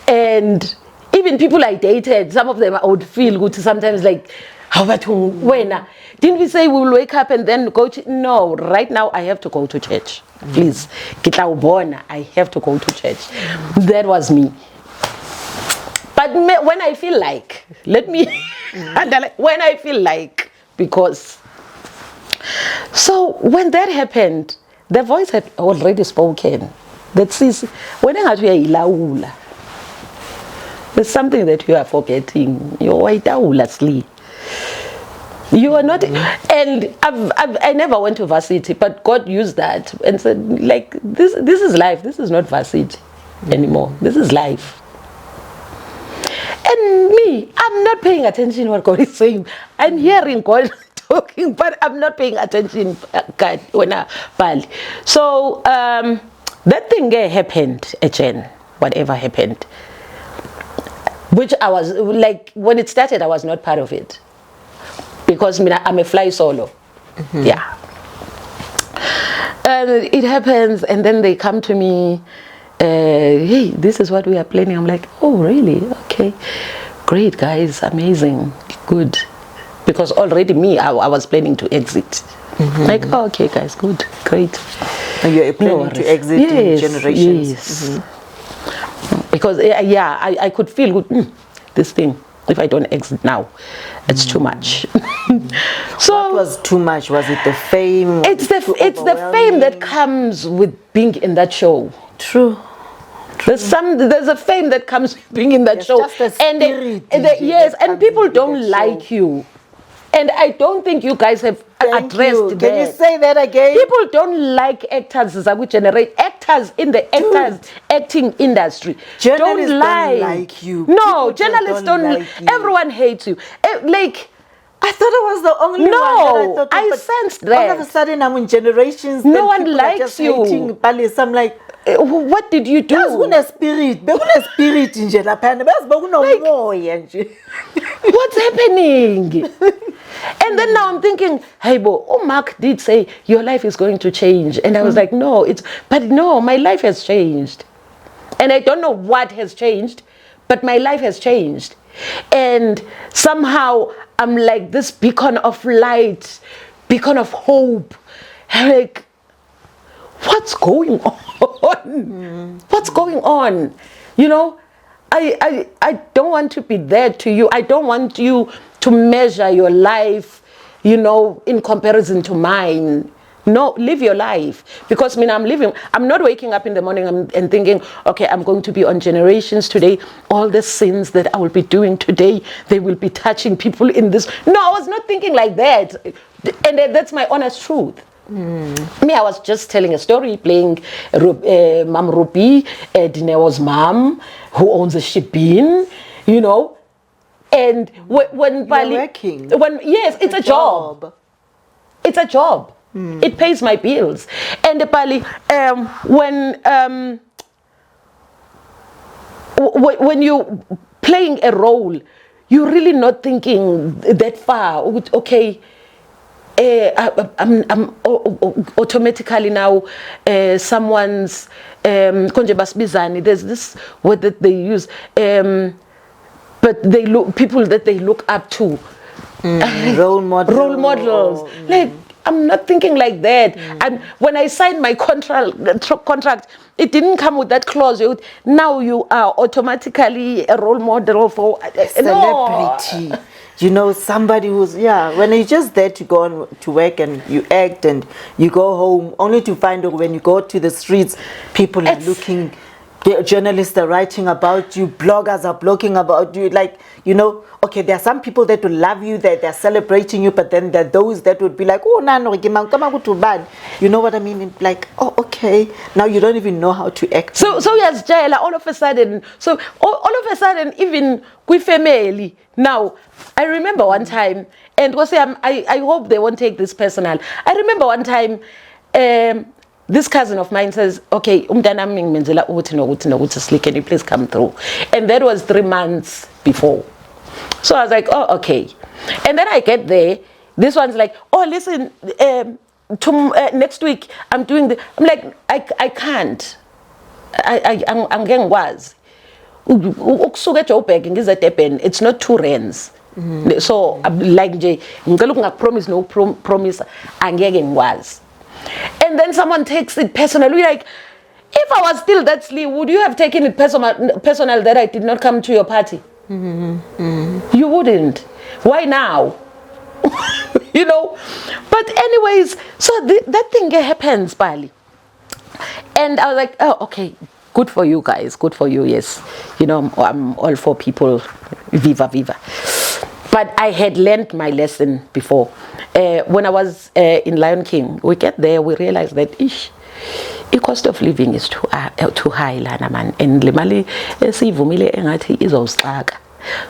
B: And even people I dated, some of them I would feel good sometimes like, how about when? Didn't we say we will wake up and then go to? No, right now I have to go to church. Please, I have to go to church. That was me. But when I feel like, let me, when I feel like, because, so when that happened, the voice had already spoken. That says, when I there's something that you are forgetting. You're white sleep. You are not, and I never went to varsity, but God used that and said, like, this is life. This is not varsity anymore. This is life. And me, I'm not paying attention to what God is saying. I'm hearing God talking, but I'm not paying attention God when I bali. So that thing happened, Jen, whatever happened. Which I was, like, when it started, I was not part of it. Because I'm a fly solo. Yeah. And it happens, and then they come to me, hey, this is what we are planning. I'm like, oh, really? Okay. Great, guys. Amazing. Good. Because already I was planning to exit. Like, oh, okay, guys, good. Great.
A: And you're planning to exit in generations.
B: Yes. Because, I could feel good, this thing. If I don't exit now, it's too much. So
A: what was too much? Was it the fame?
B: It's the fame that comes with being in that show.
A: True.
B: There's a fame that comes with being in that show.
A: Just the spirit,
B: yes, and people don't like you. And I don't think you guys have addressed that.
A: Can you say that again?
B: People don't like actors that generate actors in the acting industry.
A: Journalists don't like you.
B: No, journalists don't like you. Everyone hates you. Like,
A: I thought I was the only one.
B: No, I sensed that.
A: All of a sudden, I'm in generations.
B: No one likes you.
A: Hating Palis. I'm like,
B: what did you do?
A: There's spirit. Spirit in Japan.
B: What's happening? And then now I'm thinking, hey, Mark did say your life is going to change. And I was like, but my life has changed. And I don't know what has changed, but my life has changed. And somehow I'm like this beacon of light, beacon of hope. I'm like, what's going on? What's going on? You know, I don't want to be there to you. I don't want you to measure your life, you know, in comparison to mine. No, live your life. Because I'm not waking up in the morning and thinking, okay, I'm going to be on Generations today. All the sins that I will be doing today, they will be touching people in this. No, I was not thinking like that. And that's my honest truth. Me, I was just telling a story, playing Mam Rupi, Dineo's mom, who owns a ship-in, you know. And when Bali,
A: working.
B: Yes, it's a job. It's a job. It pays my bills. And Bali, when you playing a role, you're really not thinking that far. Okay, I'm automatically now someone's there's this word that they use, but they look people that they look up to,
A: role models.
B: Like, I'm not thinking like that. And when I signed my contract, it didn't come with that clause. Now you are automatically a role model for
A: celebrity. you know, somebody who's, when you're just there to go on to work and you act and you go home, only to find out when you go to the streets, people are looking, journalists are writing about you, bloggers are blogging about you, like, you know, okay, there are some people that will love you, that they're celebrating you, but then there are those that would be like, oh, no, bad. You know what I mean? Like, oh, okay, now you don't even know how to act.
B: So yes, Jaila, all of a sudden, even with family. Now, I remember one time, and I hope they won't take this personal. I remember one time, this cousin of mine says, okay, can you please come through? And that was 3 months before. So I was like, oh, okay. And then I get there, this one's like, oh, listen, next week I'm doing the, I'm like, I can't. I'm getting was. It's not 2 rands. So like Jay, promise no promise and getting was. And then someone takes it personally, like, if I was still that sleep, would you have taken it personal that I did not come to your party? You wouldn't. Why now? You know? But anyways, so that thing happens, Bali. And I was like, oh, okay, good for you guys, good for you, yes. You know, I'm all for people, viva, viva. But I had learned my lesson before. When I was in Lion King, we get there, we realized that, the cost of living is too high, lana man, and le mali esivumile engathi izosixaka.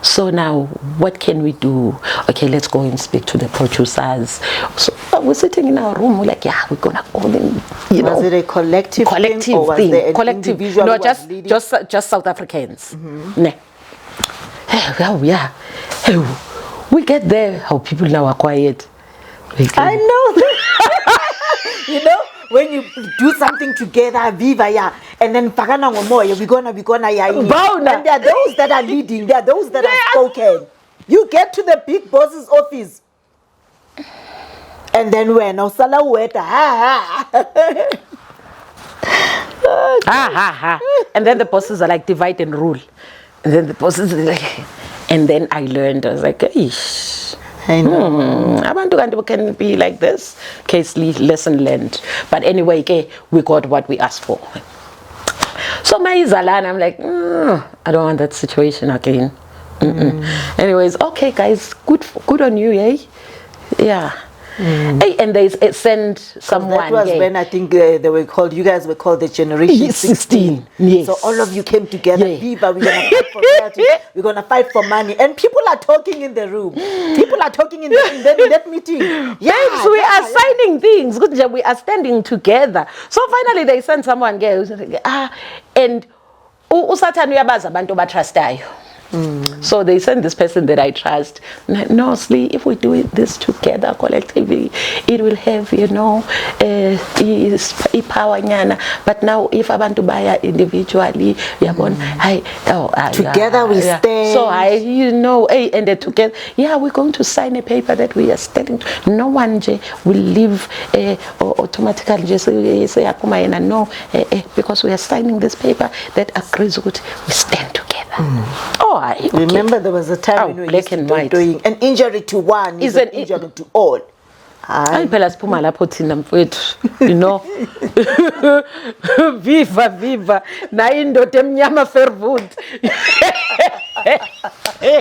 B: So now, what can we do? Okay, let's go and speak to the producers. So we're sitting in our room, we're like, yeah, we're gonna go in, you know.
A: Was it a collective thing, or was there an individual?
B: No, just South Africans. Nah. Oh yeah. We get there, how people now are quiet.
A: I know. You know, when you do something together, viva, and then pagana ngomoya, we're gonna, and there are those that are leading, there are those that are spoken. You get to the big boss's office, and then when Osala weta,
B: and then the bosses are like divide and rule, and then the bosses are like, and then I learned, I was like, Eesh.
A: I know.
B: Abantu can be like this. Case lesson learned. But anyway, we got what we asked for. So my Zalana, I'm like, I don't want that situation again. Anyways, okay, guys, good on you, eh? Yeah. Hey, and they send someone.
A: That was when I think you guys were called the Generation 16.
B: Yes.
A: So all of you came together. Viva, we're gonna fight for reality. We're gonna fight for money. And people are talking in the room. People are talking in that meeting.
B: Yes, we are signing things. We are standing together. So finally they send someone girls. And usathan uyabaza abantu batrastayo. So they send this person that I trust. No, Slee, if we do this together collectively, it will have, you know, power nyana. But now if abantu buy individually,
A: together we stand.
B: So and together, we're going to sign a paper that we are standing. No one will leave automatically say no, because we are signing this paper that agrees with we stand together. Okay.
A: Remember, there was a time when we used to doing an injury to one is an injury to all.
B: You know, viva, na indoda emnyama fervud.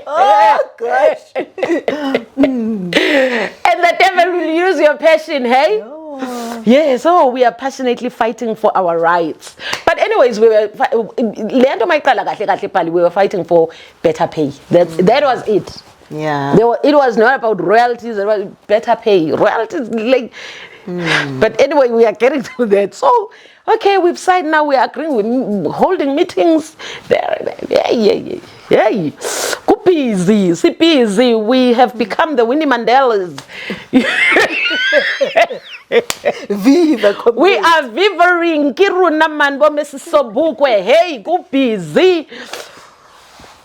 A: Oh gosh.
B: And the devil will use your passion, hey?
A: No.
B: Yes, we are passionately fighting for our rights. But anyways, we were fighting for better pay. That was it.
A: Yeah.
B: It was not about royalties, it was better pay. Royalties, like. But anyway, we are getting to that. So, okay, we've signed now, we are agreeing, we're holding meetings. Busy. We have become the Winnie Mandelas.
A: Viva.
B: We are vivering. Kiruna manbo messobukwe. Hey, go busy.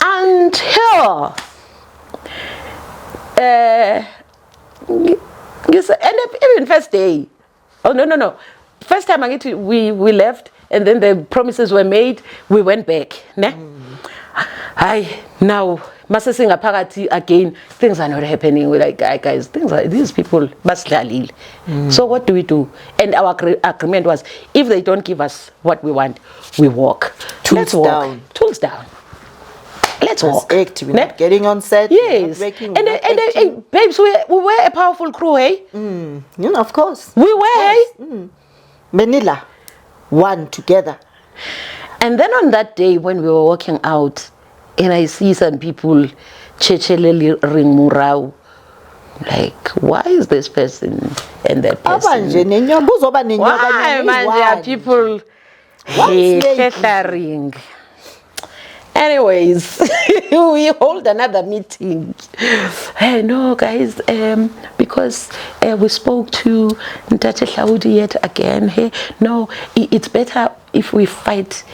B: Until and even first day. Oh no. First time we left, and then the promises were made. We went back. Now mase singaphakathi again, things are not happening. We're like, guys, these people basidlalile. So what do we do? And our agreement was, if they don't give us what we want, we walk. Let's walk.
A: Down.
B: Tools down. Let's walk.
A: Act. We're not getting on set.
B: Yes. Babes, we were a powerful crew, hey?
A: Of course.
B: We were, hey?
A: Manila, one together.
B: And then on that day when we were walking out, and I see some people checheleli ring murau, like, why is this person and that person? Why, man, people ring. Anyways, we hold another meeting. Hey, no, guys, because we spoke to Ntate Hlaudi yet again. Hey, no, it's better if we fight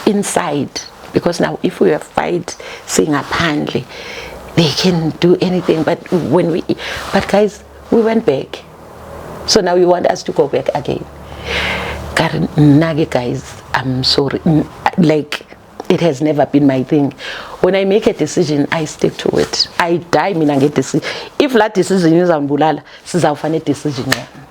B: inside. Because now, if we fight, saying apparently, they can do anything. But guys, we went back. So now you want us to go back again. Guys, I'm sorry. Like, it has never been my thing. When I make a decision, I stick to it. I die, mina get decision. If that decision is ambulala, sizawufana decision yami.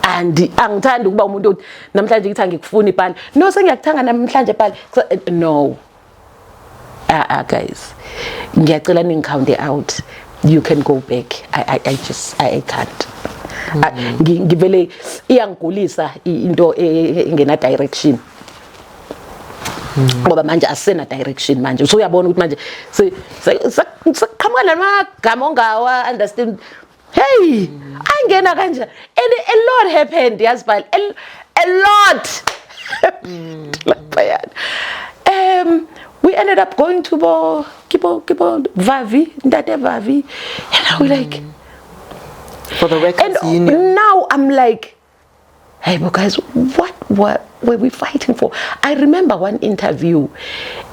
B: And angithandi ukuba umuntu namhlanje ngithi ngikufuni pala. No, sengiyakuthanga namhlanje pala. No. Guys. Ngiyacela ningicounte out. You can go back. I can't. Ngivele iyangigulisa into engena direction. Ngoba manje asena direction manje. So uyabona ukuthi manje seqhamuka namagama ongawa understand. Hey, angena kanje. And a lot happened, Yasbal. A lot. We ended up going to Kibo Vavi, Ndate Vavi. And I was like,
A: for the records union.
B: Now I'm like, hey, but guys, what were we fighting for? I remember one interview,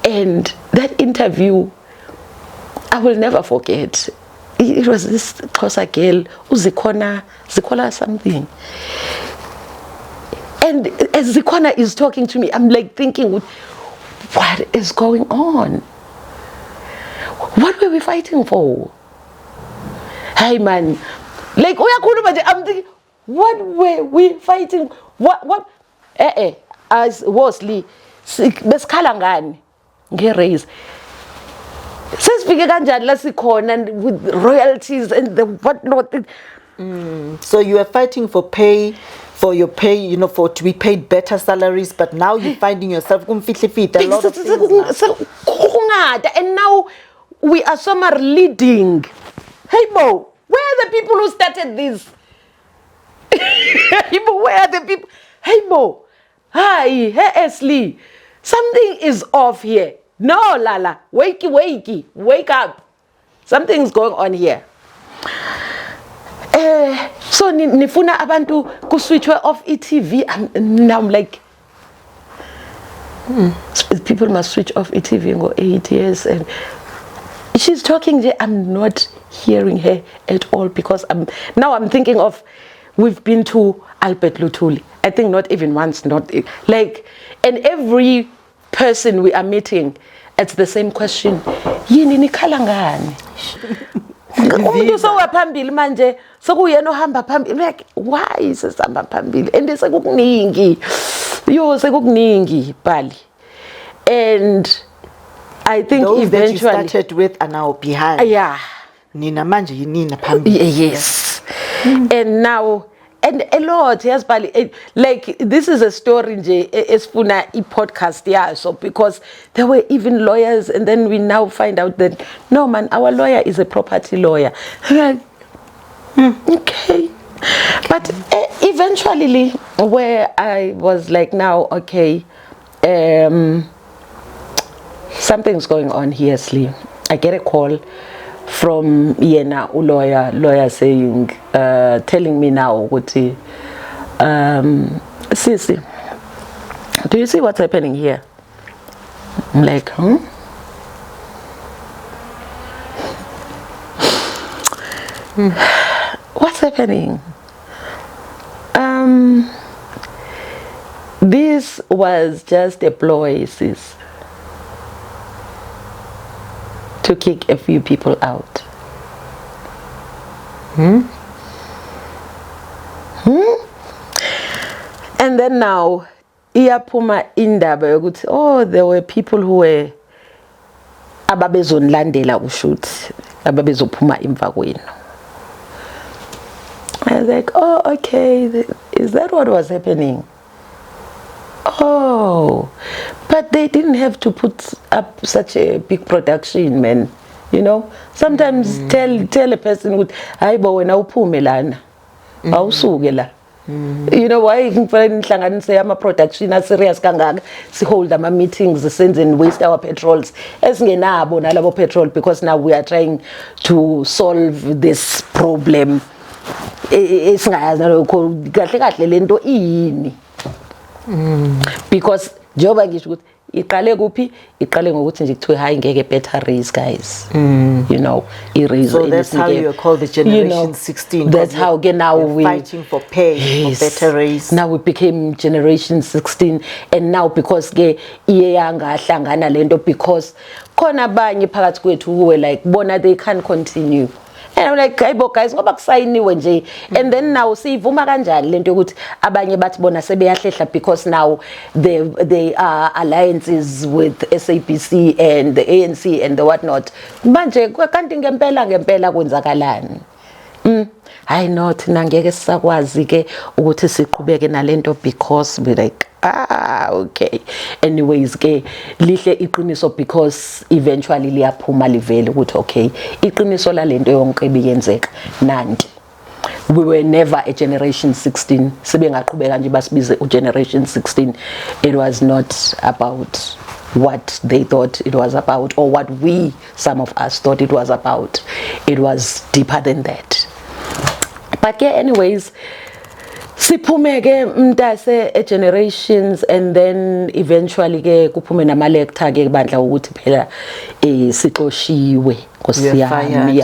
B: and that interview, I will never forget. It was this Xhosa girl, Zikona something. And as Zikona is talking to me, I'm like thinking, what is going on? What were we fighting for? Hey man, like I'm thinking, what were we fighting? What? As Wosley, besikhala ngani nge-raise. Sesifike kanjani la sikhona with royalties and the whatnot.
A: So you are fighting for your pay, for to be paid better salaries, but now you're finding yourself a lot of things.
B: And now we are somewhere leading. Hey Mo, where are the people who started this? Hey Mo, where are the people? Hey Mo, hi, hey Esli, something is off here. No, Lala, wake up. Something's going on here. So nifuna abantu ku switch off TV. Now I'm like, people must switch off TV and go 8 years. And she's talking. I'm not hearing her at all because I'm thinking of, we've been to Albert Luthuli. I think not even once, not like, and every person we are meeting, it's the same question. Yini nikhala ngani? Umuntu sowaphambili manje sokuyena ohamba phambili, like, why is sihamba phambili? And sekukuningi. Sekukuningi bali. And I think those eventually
A: that you started with are now behind.
B: Yeah.
A: Nina manje yinina phambili.
B: Yes. And now, and a lot, yes, but like, this is a story esfuna podcast, yeah. So because there were even lawyers, and then we now find out that no man, our lawyer is a property lawyer. Okay. But eventually, where I was like, now, okay, something's going on here, Slee. I get a call from Yena, lawyer saying, telling me now, Sisi, do you see what's happening here? I'm like, What's happening? This was just a ploy, sis. to kick a few people out. And then now, iyaphuma indaba yokuthi, oh, there were people who were ababezonlandela ushuthi, ababezophuma emva kwenu. I was like, oh, okay, is that what was happening? Oh, but they didn't have to put up such a big production, man. You know, sometimes tell a person with, hayi bo wena uphume lana, awusuke la. You know why ngifuna inhlanganise ama production a serious kangaka, si hold ama meetings, senze and waste our petrols esingenabo nalabo petrol, because now we are trying to solve this problem. Esingayazi nalokho kahle kahle lento ini. Because njengoba ngisho ukuthi iqale kuphi, iqale ngokuthi nje kuthiwe hayi ngeke batteries guys. You know,
A: so that's how you call the generation 16.
B: That's how now we
A: fighting for pay, for better race.
B: Now we became generation 16, and now because ke iye yangahlangana lento, because khona abanye phakathi kwethu who were like bona they can't continue. And I'm like, hayibo guys, ngoba kusayiniwe nje. And then now siyivuma kanjani lento ukuthi abanye bathi bona sebeyahlehla, because now they are alliances with SAPC and the ANC and the whatnot. Manje kanti ngempela kwenzakalani? I know thina ngeke sisakwazi ke ukuthi siqhubeke nalento, because we like okay. Anyways ke lihle iqiniso, because eventually liyaphuma livele ukuthi okay, iqiniso la lento yonke ebiyenzeka nanti. We were never a generation 16. Sebengaqhubeka nje basibize ugeneration 16. It was not about what they thought it was about, or what some of us thought it was about. It was deeper than that. But yeah, anyways, siphume ke mntase generations, and then eventually ke kuphume namalecture ke bandla ukuthi phela sixoshiwe nkosiyami.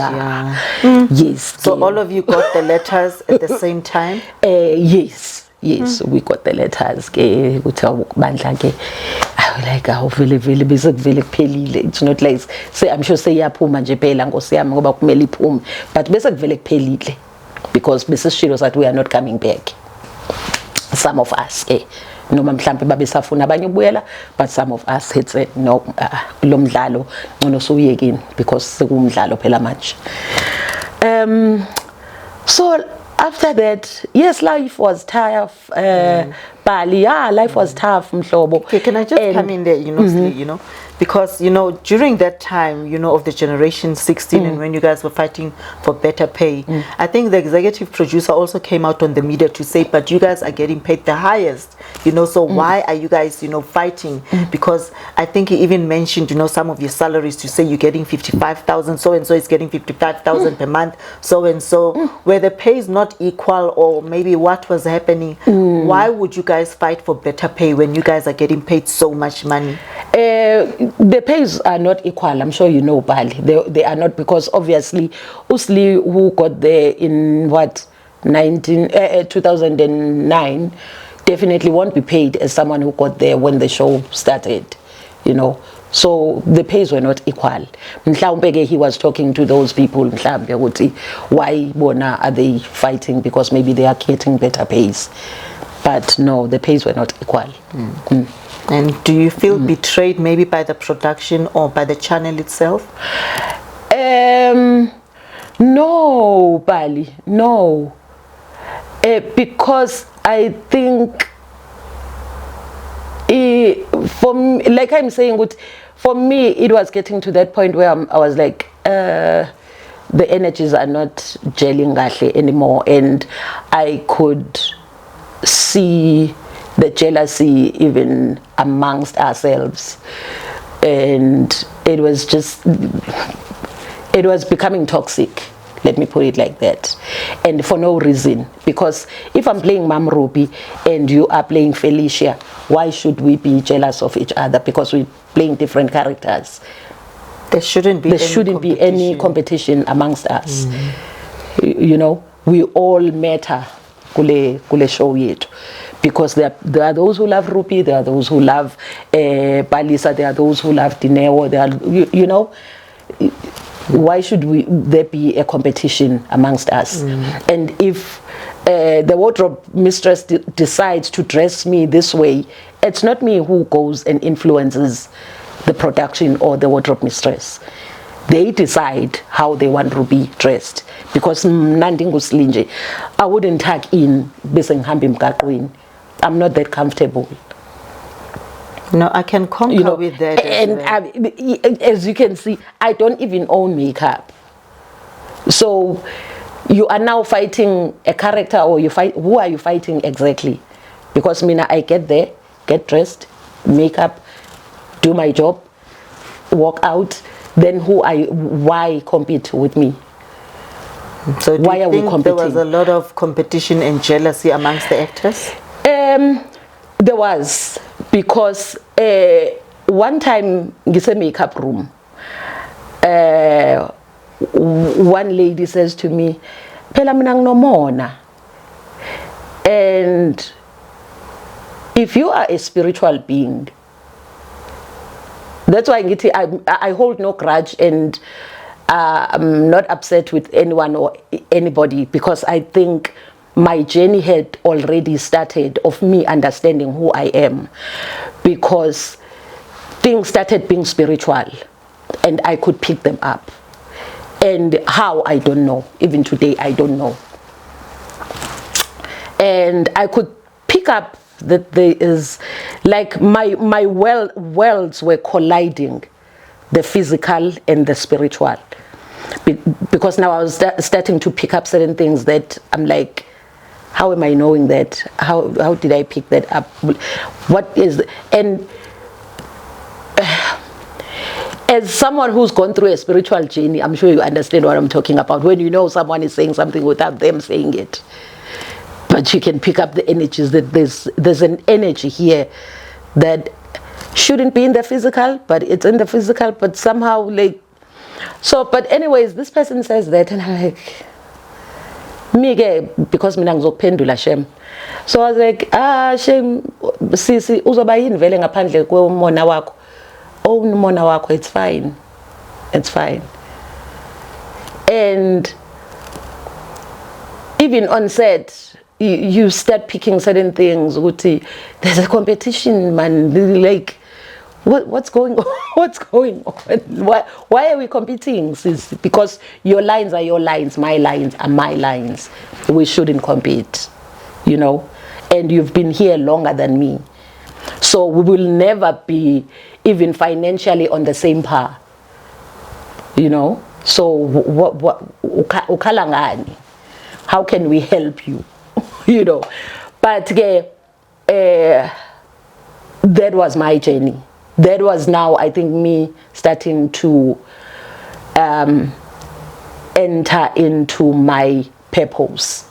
B: Yes.
A: So all of you got the letters at the same time?
B: Yes, we got the letters ke ukuthi bandla ke like vele bese kuvele kuphelile. It's not like say I'm sure seyaphuma nje phela nkosiyami ngoba kumele iphume, but bese kuvele kuphelile, because Mrs. Shilo said we are not coming back. Some of us noma mhlambe babesafuna abanye ubuyela, but some of us had said no, lo mdlalo ngcono suyekini, because sekumdlalo phela manje. So after that, yes, life was tough. Bali, life was tough, mhlobo.
A: Okay, can I just come in there, you know, because, during that time, of the generation 16 and when you guys were fighting for better pay, I think the executive producer also came out on the media to say, but you guys are getting paid the highest, so why are you guys, fighting? Because I think he even mentioned, some of your salaries to say you're getting 55,000, so-and-so is getting 55,000 per month, so-and-so, where the pay is not equal, or maybe what was happening. Why would you guys fight for better pay when you guys are getting paid so much money?
B: The pays are not equal. I'm sure you know, Bali. They are not, because obviously Usli, who got there in 2009, definitely won't be paid as someone who got there when the show started, So the pays were not equal. He was talking to those people, why bona are they fighting? Because maybe they are getting better pays. But no, the pays were not equal.
A: And do you feel betrayed maybe by the production or by the channel itself?
B: No, Bali, no. Because I think, for me, like I'm saying, for me, it was getting to that point where I was like, the energies are not gelling anymore, and I could see the jealousy even amongst ourselves, and it was becoming toxic, let me put it like that, and for no reason. Because if I'm playing Mam Ruby and you are playing Felicia, why should we be jealous of each other? Because we're playing different characters.
A: There shouldn't be
B: any competition amongst us. We all matter kule show yetu. Because there are those who love Rupi, there are those who love Palisa, there are those who love Dineo, there are, why should there be a competition amongst us? And if the wardrobe mistress decides to dress me this way, it's not me who goes and influences the production or the wardrobe mistress. They decide how they want to be dressed. Because I wouldn't tuck in I'm not that comfortable.
A: No, I can concur with that.
B: And as you can see, I don't even own makeup. So you are now fighting a character, or who are you fighting exactly? Because I get there, get dressed, makeup, do my job, walk out. Then why compete with me?
A: So
B: why are we competing?
A: There was a lot of competition and jealousy amongst the actors?
B: There was, because one time in a makeup room, one lady says to me, "Phela mina nginomona." And if you are a spiritual being, that's why I hold no grudge, and I'm not upset with anyone or anybody, because I think my journey had already started of me understanding who I am, because things started being spiritual and I could pick them up. And how, I don't know. Even today, I don't know. And I could pick up that there is, like, my worlds were colliding, the physical and the spiritual, because now I was starting to pick up certain things that I'm like, how am I knowing that? How did I pick that up? What is, and as someone who's gone through a spiritual journey, I'm sure you understand what I'm talking about, when you know someone is saying something without them saying it. But you can pick up the energies, that there's an energy here that shouldn't be in the physical, but it's in the physical, but somehow, like, so, but anyways, this person says that, and I'm like, because mina ngizokuphendula Shem. So I was like, Shem, sisi uzoba yini vele ngaphandle kwemona wakho? Oh, mona wakho, it's fine. It's fine. And even on set, you start picking certain things. There's a competition, man. Like, what's going on? What's going on? Why are we competing? It's because your lines are your lines, my lines are my lines. We shouldn't compete, you know. And you've been here longer than me, so we will never be even financially on the same par, you know. So how can we help you? You know. But that was my journey. That was now, I think, me starting to enter into my purpose.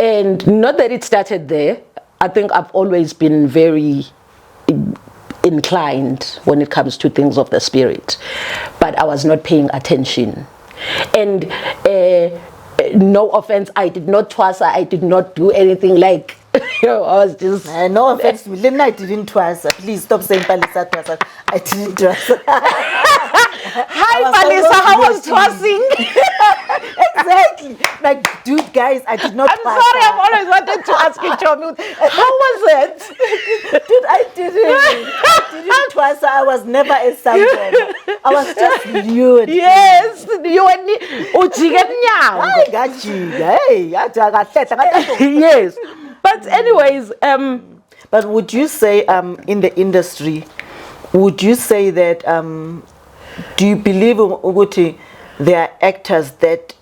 B: And not that it started there. I think I've always been very inclined when it comes to things of the spirit, but I was not paying attention. And no offense, I did not twasa, I did not do anything like, you know, I was just...
A: no offense to me, I didn't twasa. Please stop saying Palisa twasa. I didn't twasa.
B: Hi Palisa, how was twassing?
A: Exactly. Like, dude, guys, I did not twasa.
B: I'm sorry, I've always wanted to ask you, Chomu, how was it?
A: Dude, I didn't twasa. I was never a sample. I was just nude.
B: Yes, you and me.
A: I got you. Hey,
B: yes. But anyways,
A: but would you say in the industry, would you say that do you believe Uguti there are actors that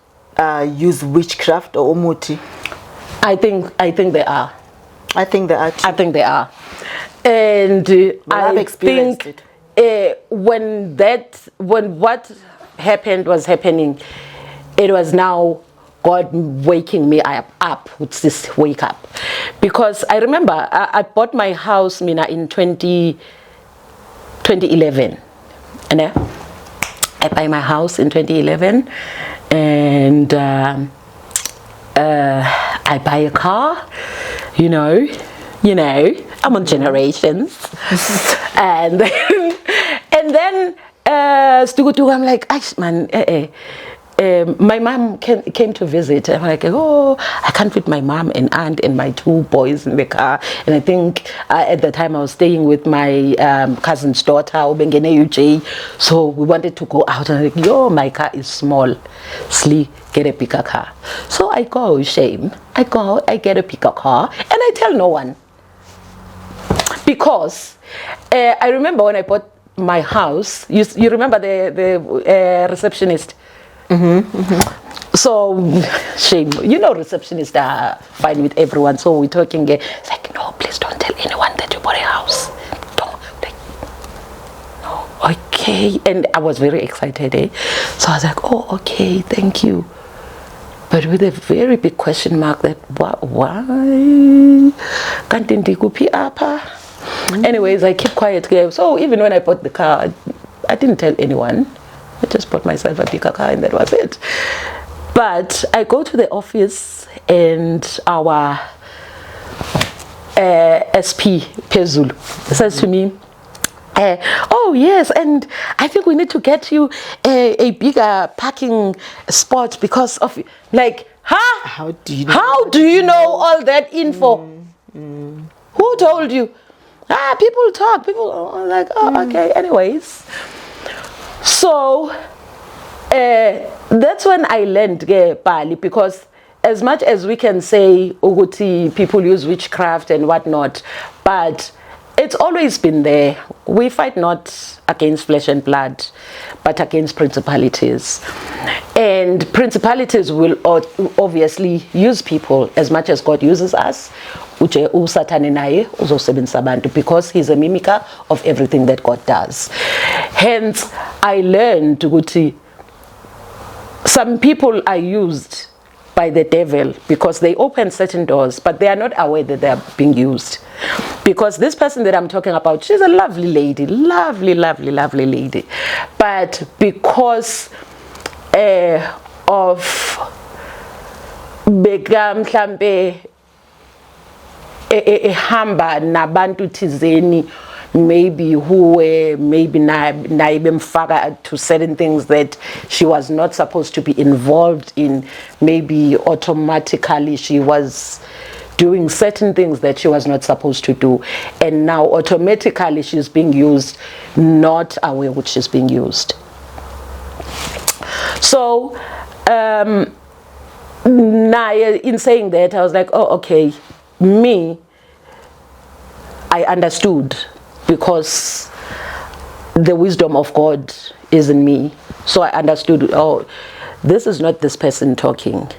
A: use witchcraft or umuti?
B: I think there are.
A: I think there are too.
B: I think there are. And
A: I've experienced
B: it. When what happened was happening, it was now God waking me up with this wake up. Because I remember I bought my house, Mina, in 2011. And I buy my house in 2011, and I buy a car, you know, I'm on generations. And then I'm like, "Aish, man, my mom came to visit. I'm like, oh, I can't fit my mom and aunt and my 2 boys in the car. And I think at the time I was staying with my cousin's daughter, Ubengene UJ. So we wanted to go out. And I'm like, yo, my car is small. Slee, get a bigger car. So I go, shame. I get a bigger car, and I tell no one. Because I remember when I bought my house, you remember the receptionist? So, shame. You know, receptionists are fine with everyone. So we're talking. It's like, no, please don't tell anyone that you bought a house. Don't. Like, no, okay. And I was very excited. So I was like, oh, okay, thank you. But with a very big question mark that, why? Can't ndikupi apa? Anyways, I keep quiet. So even when I bought the car, I didn't tell anyone. I just bought myself a bigger car and that was it. But I go to the office and our SP, Pezulu, says to me, oh yes, and I think we need to get you a bigger parking spot because of, like, huh?
A: How do you know?
B: How do you know all that info? Who told you? People talk. People are like, oh, okay. Anyways. So that's when I learned Pali, because as much as we can say Uguti, people use witchcraft and whatnot, but it's always been there. We fight not against flesh and blood, but against principalities. And principalities will obviously use people as much as God uses us, because he's a mimicker of everything that God does. Hence, I learned Uguti, some people are used by the devil because they open certain doors, but they are not aware that they are being used. Because this person that I'm talking about, she's a lovely lady, lovely lady. But because of mhlambe ehamba nabantu thizeni, maybe who were maybe naibemfaka to certain things that she was not supposed to be involved in, maybe automatically she was doing certain things that she was not supposed to do, and now automatically she's being used, not aware which she's being used. So in saying that, I was like, oh, okay, me, I understood, because the wisdom of God is in me. So I understood, oh, this is not this person talking.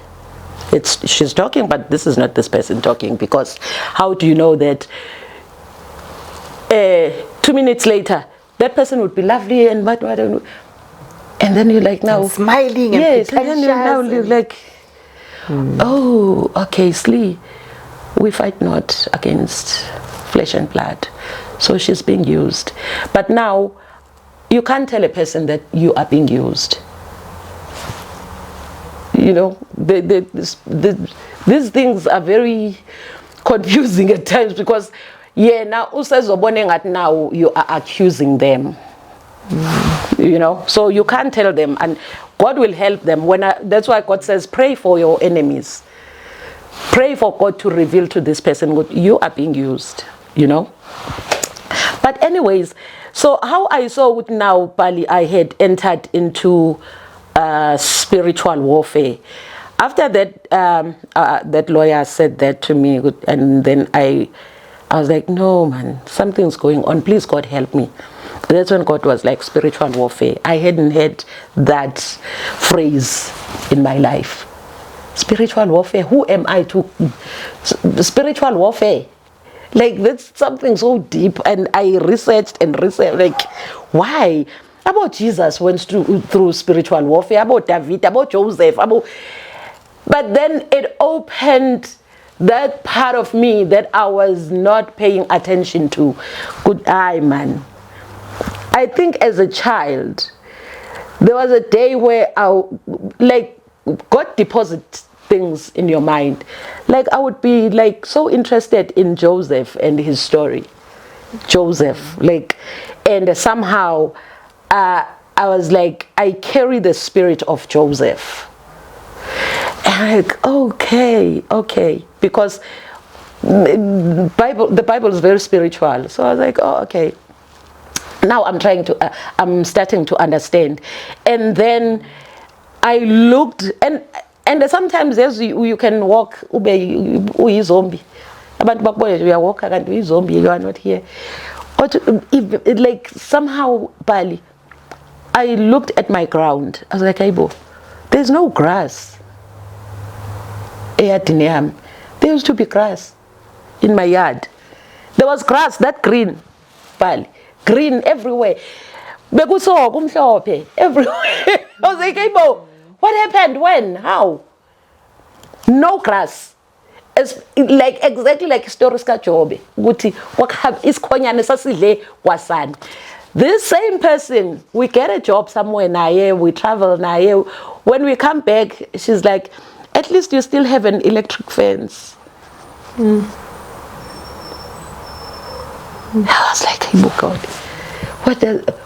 B: She's talking, but this is not this person talking, because how do you know that 2 minutes later that person would be lovely and what and then you're like, now
A: and smiling,
B: yes,
A: and
B: then you're now like, oh, okay, Slee, we fight not against flesh and blood. So she's being used. But now you can't tell a person that you are being used. You know, these things are very confusing at times, because now now you are accusing them. You know, so you can't tell them, and God will help them. That's why God says, pray for your enemies. Pray for God to reveal to this person what you are being used, you know. But anyways, so how I saw it now, Pali, I had entered into spiritual warfare. After that, that lawyer said that to me, and then I was like, no, man, something's going on. Please, God, help me. That's when God was like, spiritual warfare. I hadn't heard that phrase in my life. Spiritual warfare. Who am I to? Spiritual warfare. Like, that's something so deep. And I researched, like, why? About Jesus went through spiritual warfare, about David, about Joseph, but then it opened that part of me that I was not paying attention to. Good eye, man. I think as a child, there was a day where God deposits things in your mind. Like, I would be like so interested in Joseph and his story. Joseph, like, and somehow I was like, I carry the spirit of Joseph. And I'm like, okay, because the Bible is very spiritual. So I was like, oh, okay. Now I'm starting to understand. And then I looked, and sometimes yes, you can walk, ube zombie. Abantu bakubona you are walking and you zombie, you are not here. But if, like somehow, Bali, I looked at my ground. I was like, Aibo, there's no grass. There used to be grass in my yard. There was grass, that green, Bali, green everywhere. Everywhere. I was like, Aibo, what happened? When? How? No grass. It's like exactly like stories ka Jobe. This same person, we get a job somewhere naye, we travel naye. When we come back, she's like, at least you still have an electric fence. I was like, oh God,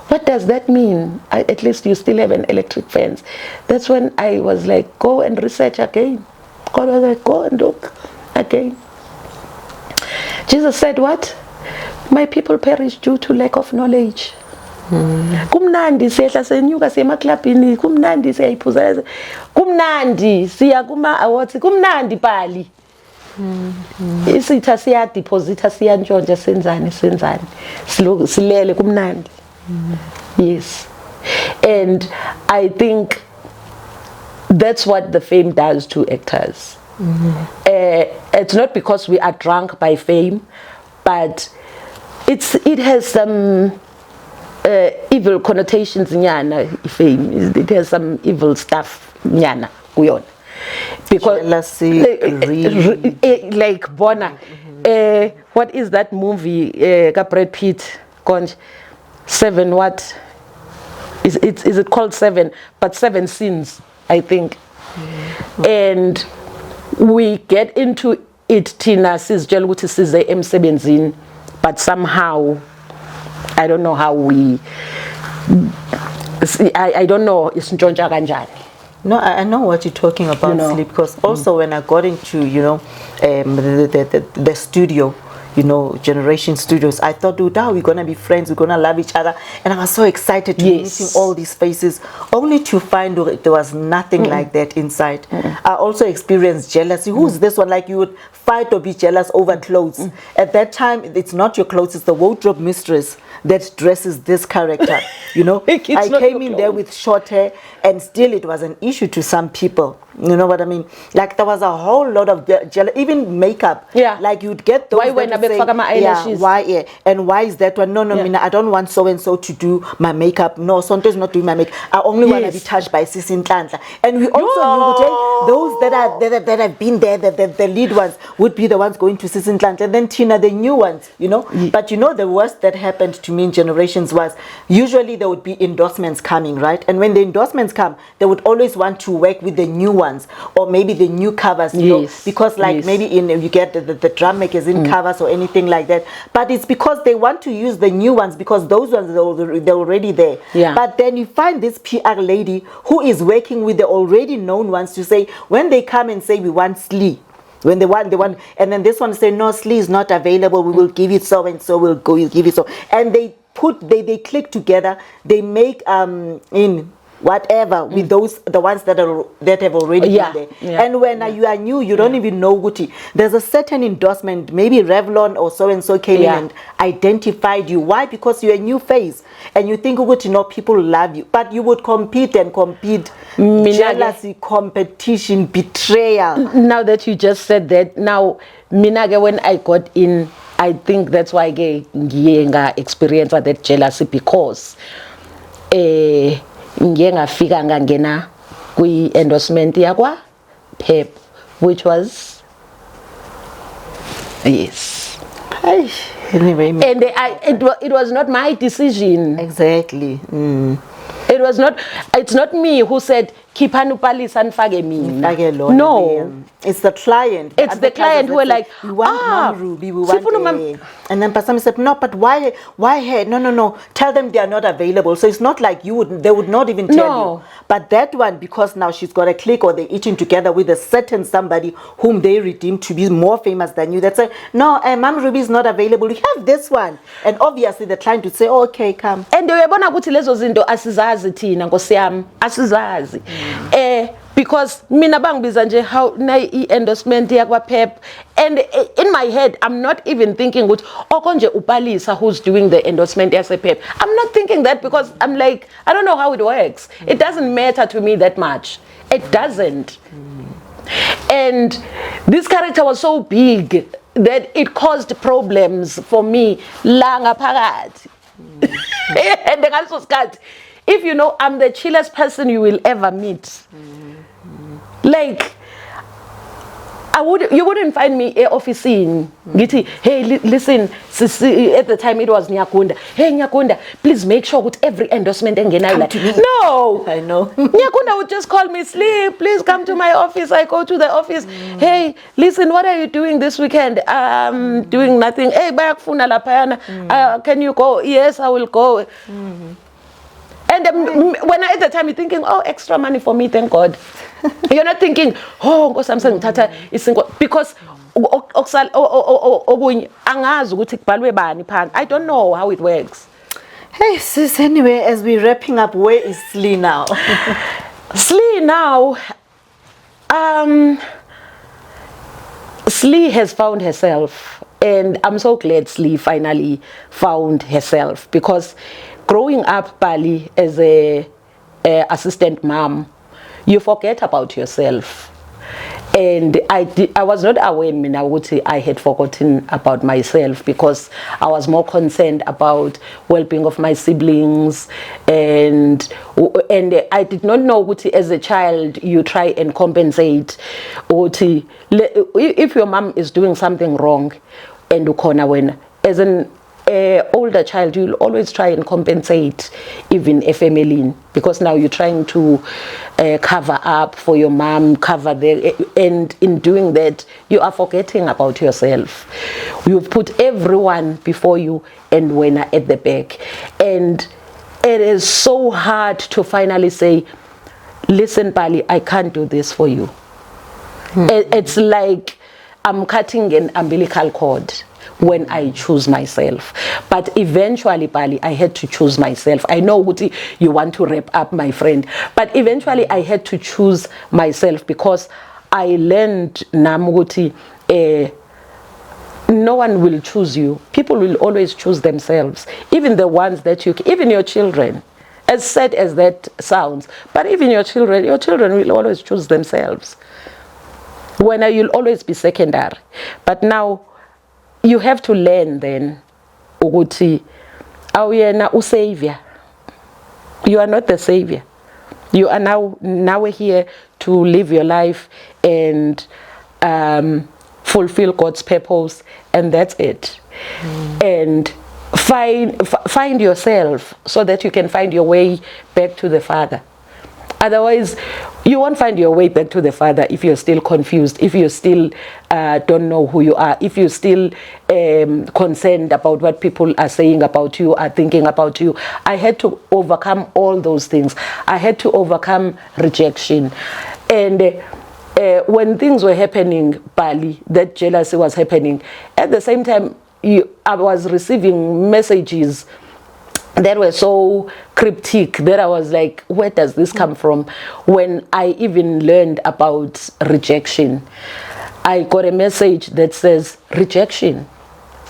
B: what does that mean? At least you still have an electric fence. That's when I was like, go and research again. God was like, go and look again. Jesus said what? My people perish due to lack of knowledge. Kumnandi siyehla senyuka siya emaklabhini, kumnandi siyayiphuza, kumnandi siya kuma awards, kumnandi Bali. Isitha siya deposita siya ntshontsha senzani silele kumnandi. Yes. And I think that's what the fame does to actors. It's not because we are drunk by fame, but it has some evil connotations nyana. Fame, it has some evil stuff nyana kuyon. Because
A: jealousy, greed,
B: like Bona, what is that movie? Brad Pitt, 7 what? Is it called 7? But 7 sins, I think. And we get into it, Tina sizitshela ukuthi size emsebenzini, but somehow I don't know how we I don't know isintshontsha kanjani.
A: No, I know what you're talking about, Sleep, because also when I got into, the studio, Generation Studios, I thought, dude, we're going to be friends, we're going to love each other. And I was so excited to be meeting all these faces, only to find there was nothing like that inside. I also experienced jealousy. Who's this one? Like you would fight or be jealous over clothes. At that time, it's not your clothes, it's the wardrobe mistress that dresses this character. I came in there with short hair, and still it was an issue to some people. You know what I mean? Like there was a whole lot of jealousy, even makeup. Yeah. Like you'd get those.
B: Why when I say, my eyelashes?
A: Why? Yeah. And why is that one? No, Mina, I don't want so and so to do my makeup. No, Sonto's not doing my makeup. I only want to be touched by Sisin Tlantla. And we also those that have been there, the lead ones would be the ones going to Sisin Tlantla, and then Tina, the new ones. But the worst that happened to me in Generations was usually there would be endorsements coming, right? And when the endorsements come, they would always want to work with the new ones, or maybe the new covers, because maybe you get the drum magazine covers or anything like that. But it's because they want to use the new ones, because those ones they're already there. Yeah. But then you find this PR lady who is working with the already known ones to say, when they come and say we want Slee, when they want, and then this one say no, Slee is not available, we will give it so and so, we'll give it so, and they click together, they make in whatever with the ones that have already been there. Yeah. And when you are new, you don't even know Guti. There's a certain endorsement, maybe Revlon or so and so came in and identified you. Why? Because you're a new face, and you think Guti, people love you, but you would compete. Jealousy, competition, betrayal.
B: Now that you just said that, now Minage, when I got in, I think that's why I experienced that jealousy, because ngafika ngangena kwi endorsement yakwa Pep, which was
A: anyway,
B: and it was not my decision.
A: Exactly.
B: It's not me who said khiphani uPalisa nifake mina.
A: Nifake lona,
B: No.
A: it's the client.
B: It's the client who are like,
A: we want Mom Ruby, we want and then Pastor said, no, but why her? No. Tell them they are not available. So it's not like they would not even tell you. But that one, because now she's got a clique or they're eating together with a certain somebody whom they redeemed to be more famous than you, that say, no, Mom Ruby is not available. You have this one. And obviously the client would say, oh, okay, come.
B: And uyabona ukuthi lezo zinto asizazi thina Nkosi yami, asizazi. Because mina bangibiza nje how na endorsement yakwa Pep, and in my head I'm not even thinking ukuthi okonje uPalisa who's doing the endorsement as a Pep. I'm not thinking that because I'm like, I don't know how it works. It doesn't matter to me that much. It doesn't. And this character was so big that it caused problems for me la ngaphakathi. And ngaleso sikhathi, if you know, I'm the chillest person you will ever meet. Like, you wouldn't find me officing. Hey, listen, at the time it was Nyakunda. Hey, Nyakunda, please make sure with every endorsement and no,
A: I know.
B: Nyakunda would just call me, Sleep, please come to my office. I go to the office. Hey, listen, what are you doing this weekend? Doing nothing. Hey, bayakufuna lapayana. Can you go? Yes, I will go. And when at the time you're thinking, oh, extra money for me, thank God. You're not thinking, oh, Samsung Tata is because I don't know how it works.
A: Hey sis, anyway, as we're wrapping up, where is Slee now?
B: Slee now, Slee has found herself, and I'm so glad Slee finally found herself, because growing up, Bali, as a assistant mom, you forget about yourself. And I was not aware, I had forgotten about myself, because I was more concerned about well-being of my siblings, and I did not know what as a child you try and compensate. If your mom is doing something wrong, and when as an older child, you'll always try and compensate even a family, because now you're trying to cover up for your mom, and in doing that you are forgetting about yourself. You've put everyone before you and when at the back, and it is so hard to finally say, listen, Bali, I can't do this for you. It's like I'm cutting an umbilical cord when I choose myself. But eventually, Bali, I had to choose myself. I know what you want to wrap up, my friend, but eventually I had to choose myself, because I learned Namuguti, no one will choose you. People will always choose themselves. Even the ones that even your children, as sad as that sounds, but even your children will always choose themselves. When you'll always be secondary. But now, you have to learn then, ukuthi awuyena usavior. You are not the savior. You are now here to live your life and fulfill God's purpose, and that's it. And find yourself so that you can find your way back to the Father. Otherwise, you won't find your way back to the Father if you're still confused, if you still don't know who you are, if you're still concerned about what people are saying about you, are thinking about you. I had to overcome all those things. I had to overcome rejection. And when things were happening, Bali, that jealousy was happening, at the same time, I was receiving messages that were so cryptic that I was like, where does this come from? When I even learned about rejection, I got a message that says rejection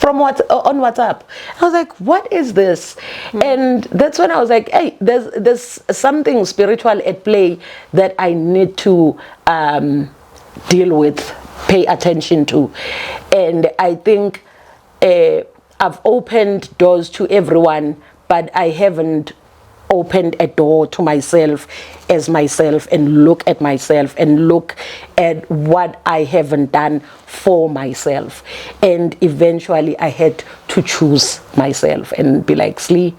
B: on WhatsApp. I was like, what is this? And that's when I was like, hey, there's something spiritual at play that I need to deal with, pay attention to. And I think I've opened doors to everyone, but I haven't opened a door to myself as myself, and look at myself and look at what I haven't done for myself. And eventually I had to choose myself and be like, Slee,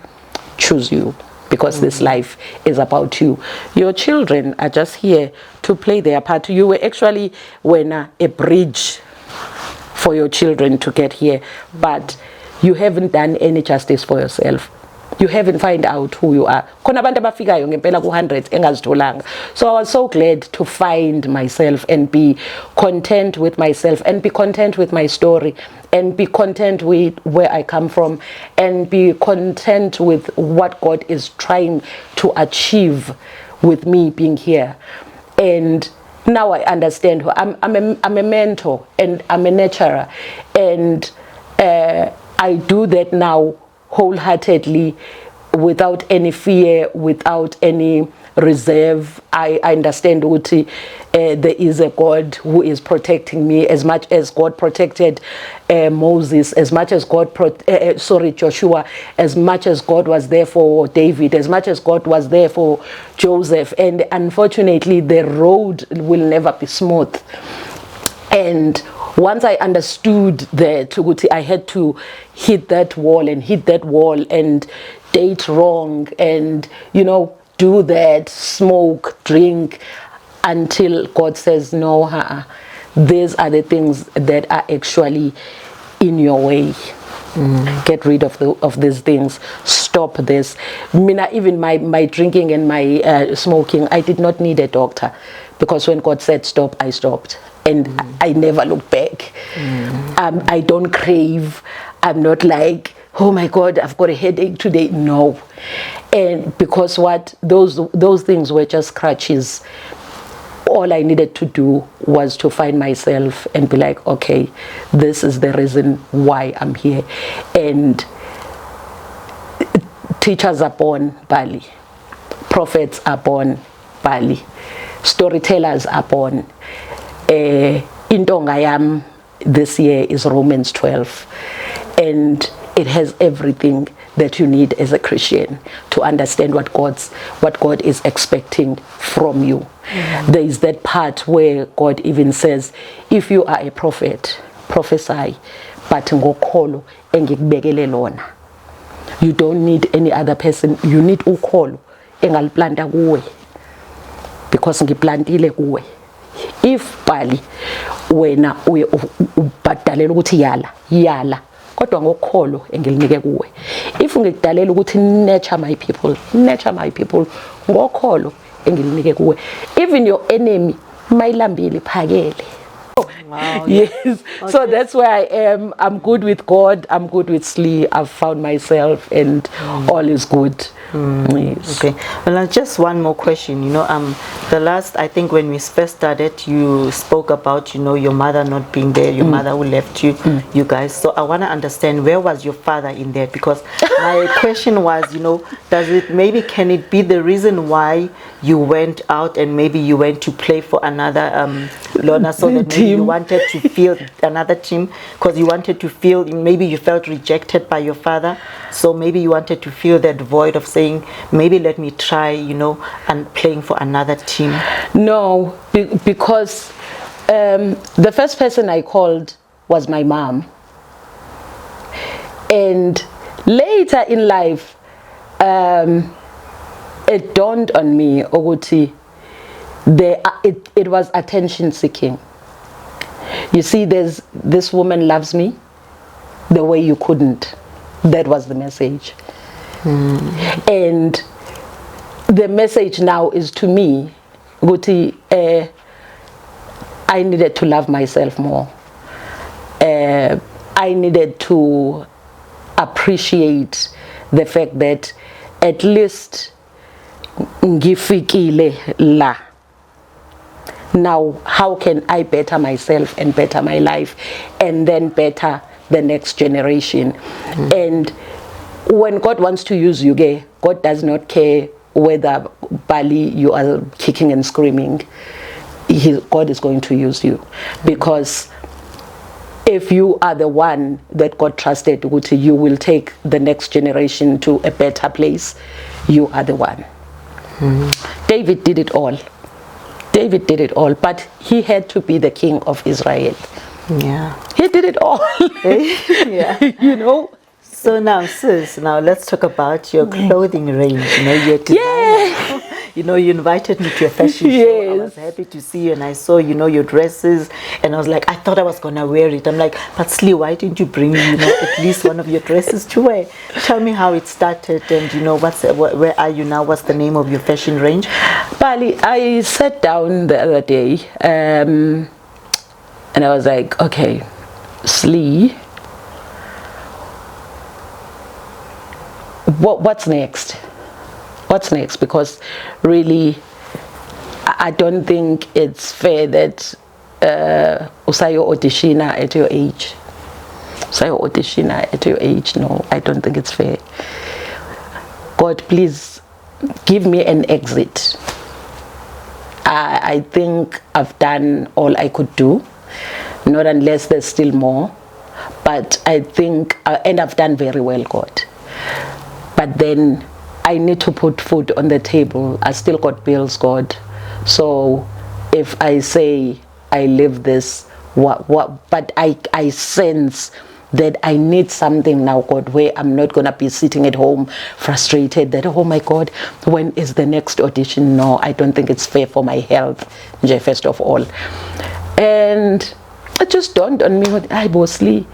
B: choose you. because this life is about you. Your children are just here to play their part. You were actually a bridge for your children to get here, but you haven't done any justice for yourself. You haven't find out who you are. Khona abantu abafikayo ngempela ku-100 engazitholanga. So I was so glad to find myself and be content with myself and be content with my story and be content with where I come from and be content with what God is trying to achieve with me being here. And now I understand who I'm a mentor and I'm a nurturer, and I do that now wholeheartedly, without any fear, without any reserve. I understand that there is a God who is protecting me, as much as God protected Moses, as much as Joshua, as much as God was there for David, as much as God was there for Joseph. And unfortunately, the road will never be smooth. And once I understood that I had to hit that wall and date wrong and, do that, smoke, drink, until God says, no, these are the things that are actually in your way. Get rid of these things. Stop this. Even my drinking and my smoking, I did not need a doctor, because when God said stop, I stopped. And I never look back. I don't crave. I'm not like, oh my God, I've got a headache today. No. And because those things were just crutches. All I needed to do was to find myself and be like, okay, this is the reason why I'm here. And teachers are born Bali. Prophets are born Bali. Storytellers are born. Intonga yam this year is Romans 12, and it has everything that you need as a Christian to understand what God is expecting from you. There is that part where God even says, if you are a prophet, prophesy, but ngokholo engikubekele lona. You don't need any other person. You need ukholo engaliplanta kuwe, because ngiplantile kuwe. If Bali wena ubhadalela ukuthi yala kodwa ngokholo engilinike kuwe. If ngikudalela ukuthi nurture my people ngokholo engilinike kuwe. Even your enemy mayilambile phakele.
A: Wow.
B: Yes. Okay. So that's where I am. I'm good with God. I'm good with Slee. I've found myself, and all is good. Yes.
A: Okay. Well, just one more question. The last, I think when we first started, you spoke about, your mother not being there, your mother who left you, you guys. So I want to understand, where was your father in there? Because my question was, can it be the reason why you went out and maybe you went to play for another Lorna, so that maybe you wanted to feel another team, because you wanted to feel, maybe you felt rejected by your father, so maybe you wanted to feel that void of saying, maybe let me try, and playing for another team?
B: No, because the first person I called was my mom. And later in life, it dawned on me, Oguti, it was attention seeking. You see, this woman loves me the way you couldn't. That was the message. And the message now is to me, Guti, I needed to love myself more. I needed to appreciate the fact that at least ngifikile la. Now, how can I better myself and better my life, and then better the next generation? And when God wants to use you, God does not care whether Bali you are kicking and screaming. God is going to use you, because if you are the one that God trusted, you will take the next generation to a better place. You are the one. David did it all. But he had to be the king of Israel.
A: Yeah.
B: He did it all.
A: Yeah. So now, sis, now let's talk about your clothing range. You know, your designer. You know, you invited me to a fashion show. I was happy to see you, and I saw, you know, your dresses, and I was like, I thought I was gonna wear it. I'm like, but Slee, why didn't you bring, you know, at least one of your dresses to wear? Tell me how it started, and you know, where are you now? What's the name of your fashion range?
B: Bali, I sat down the other day, and I was like, okay, Slee, what's next? What's next? Because really, I don't think it's fair that usayo audition at your age. Usayo audition at your age. No, I don't think it's fair. God, please give me an exit. I think I've done all I could do. Not unless there's still more. But I think, and I've done very well, God. But then I need to put food on the table. I still got bills, God. So if I say I live this, but I sense that I need something now, God, where I'm not going to be sitting at home frustrated that, oh my God, when is the next audition? No, I don't think it's fair for my health, first of all. And it just dawned on me, I mostly,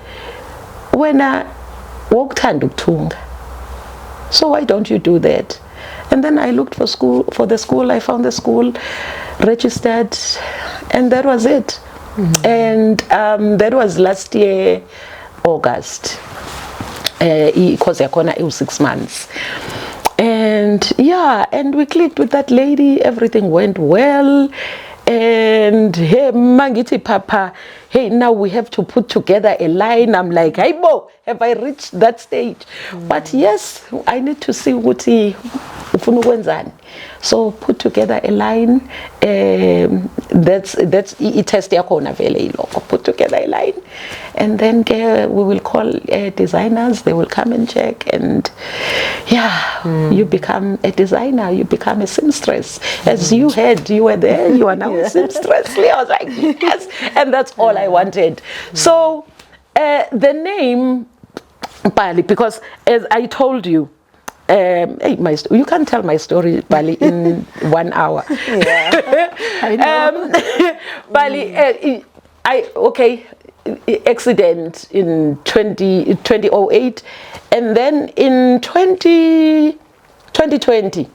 B: when I walked Tunga. So why don't you do that? And then I looked for the school. I found the school, registered, and that was it. And that was last year, August. Because it was 6 months. And yeah, and we clicked with that lady. Everything went well. And hey, Mangiti Papa, hey, now we have to put together a line. I'm like, hey, Bo, have I reached that stage? But yes, I need to see what he. So put together a line. That's it has their corner very local. Put together a line, and then we will call designers. They will come and check, and yeah, you become a designer. You become a seamstress. As you had, you were there. You are now a seamstress. I was like, yes, and that's all I wanted. So the name Bali, because as I told you. Hey, you can't tell my story, Bali, in 1 hour.
A: Yeah, I know.
B: Bali, accident in 2008, and then in 2020,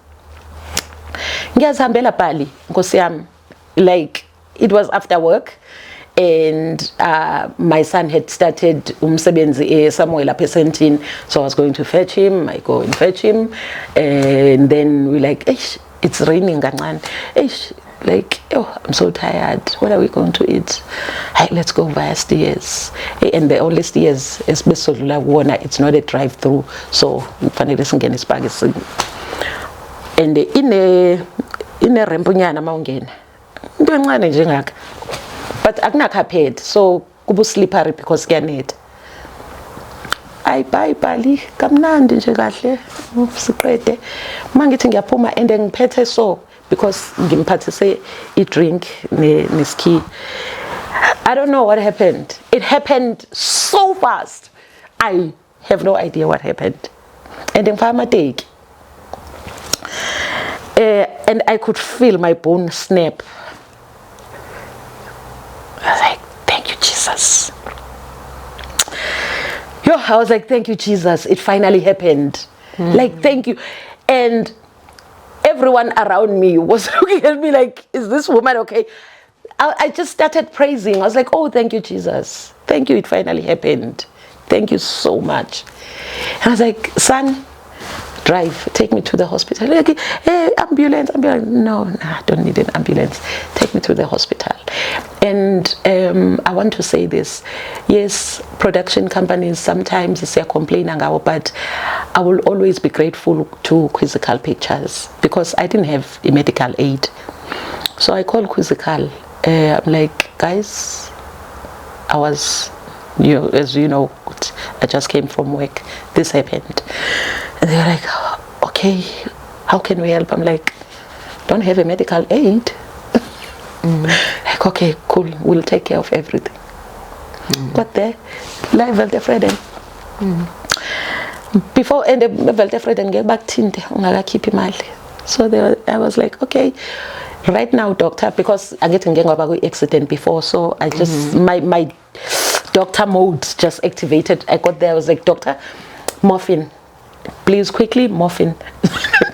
B: ngiyazihambela Bali, Nkosi yami, like it was after work. And my son had started umsebenzi somewhere lapha eSentini, so I was going to fetch him. I go and fetch him, and then we're like, it's raining, like, oh, I'm so tired. What are we going to eat? Hey, let's go via stairs. And the only stairs is it's not a drive-through, so fanele singene isipaki. And in a rempunyana mawungena into encane njengaka. But akunakaphed, so kubu slippery because kuyanetha. I buy Bali, kamnandi nje kahle, siqede. Mangithi ngiyaphuma and ngiphethe so because ngimphathise I-drink neski. I don't know what happened. It happened so fast. I have no idea what happened. And ngifama take. And I could feel my bone snap. I was like, thank you, Jesus. I was like, thank you, Jesus. It finally happened. Like, thank you. And everyone around me was looking at me like, is this woman okay? I just started praising. I was like, oh, thank you, Jesus. Thank you, it finally happened. Thank you so much. And I was like, son, drive, take me to the hospital. Like, hey, ambulance. No, I don't need an ambulance. Take me to the hospital. And I want to say this. Yes, production companies sometimes they complain, but I will always be grateful to Quizzical Pictures because I didn't have a medical aid. So I called Quizzical. I'm like, guys, I was, as you know, I just came from work. This happened. And they were like, okay, how can we help? I'm like, don't have a medical aid. Like, okay, cool, we'll take care of everything. Got there, live at the Friday. before and bevelt afraid and get back tinte ungakakhiphi imali. So I was like, okay, right now, doctor, because I get an accident before, so I just my doctor mode just activated. I got there, I was like, doctor, morphine, please quickly, morphine.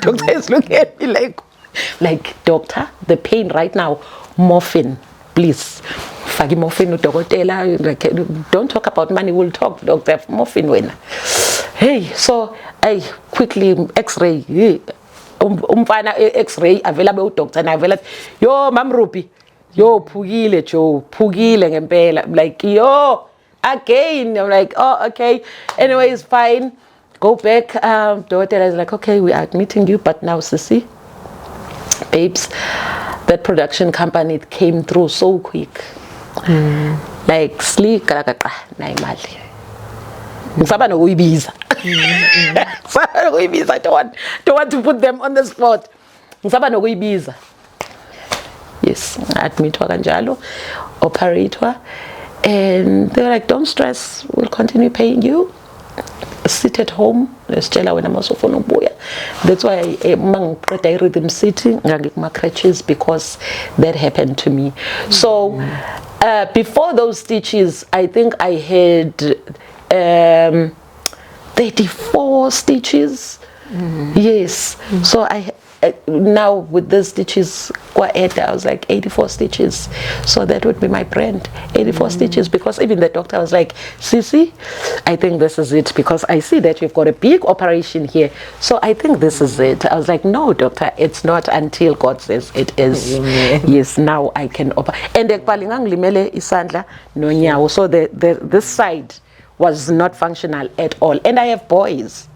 B: Doctor is looking at me like doctor, the pain right now, morphine, please. Fagi morphine, like, don't talk about money, we'll talk, doctor, morphine winner. Hey, so I quickly x-ray. Umfana x-ray available doctor and available yo mam Rupi yo phukile Joe phukile ngempela. I'm like yo again. I'm like oh okay, anyway it's fine, go back. Daughter is like okay, we are admitting you, but now sissy babes, that production company came through so quick. Like sleek kalakaka na imali ngisaba nokuyibiza. I don't want to put them on the spot. Yes, admitwa kanjalo, operator, and they were like, don't stress, we'll continue paying you. Sit at home. That's why I rhythm sitting my crutches, because that happened to me. So before those stitches, I think I had 34 stitches. Yes. So I now with the stitches I was like 84 stitches. So that would be my brand, 84 stitches, because even the doctor was like, Sissy, I think this is it, because I see that you've got a big operation here, so I think this is it. I was like, no doctor, it's not until God says it is. Yes, now I can operate. And so this side was not functional at all, and I have boys.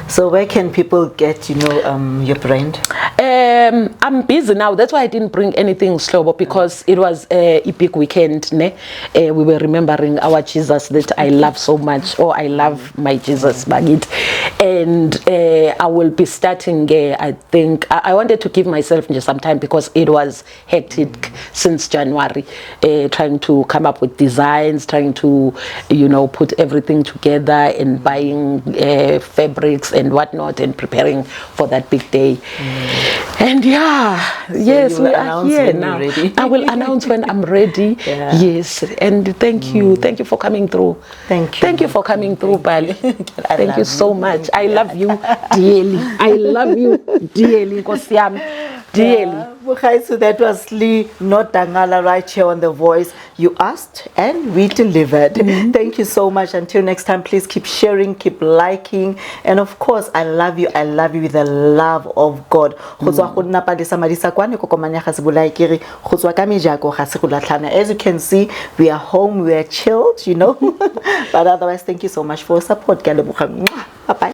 A: So where can people get your brand?
B: I'm busy now, that's why I didn't bring anything slow, because it was a big weekend. We were remembering our Jesus that I love so much, or I love my Jesus Bagit. And I will be starting, I think I wanted to give myself just some time, because it was hectic since January, trying to come up with designs, trying to put everything together, and buying fabrics and whatnot, and preparing for that big day. And yes, we are here now. I will announce when I'm ready. Yes, and thank you for coming through. Thank you for coming through, Bali. Thank you so much. I love you dearly. I love you dearly, Kosiam. Dearly.
A: So that was Lee, not Dangala, right here on The Voice. You asked and we delivered. Thank you so much. Until next time, please keep sharing, keep liking, and of course, I love you with the love of God. As you can see, we are home, we are chilled, but otherwise, thank you so much for your support. Bye-bye.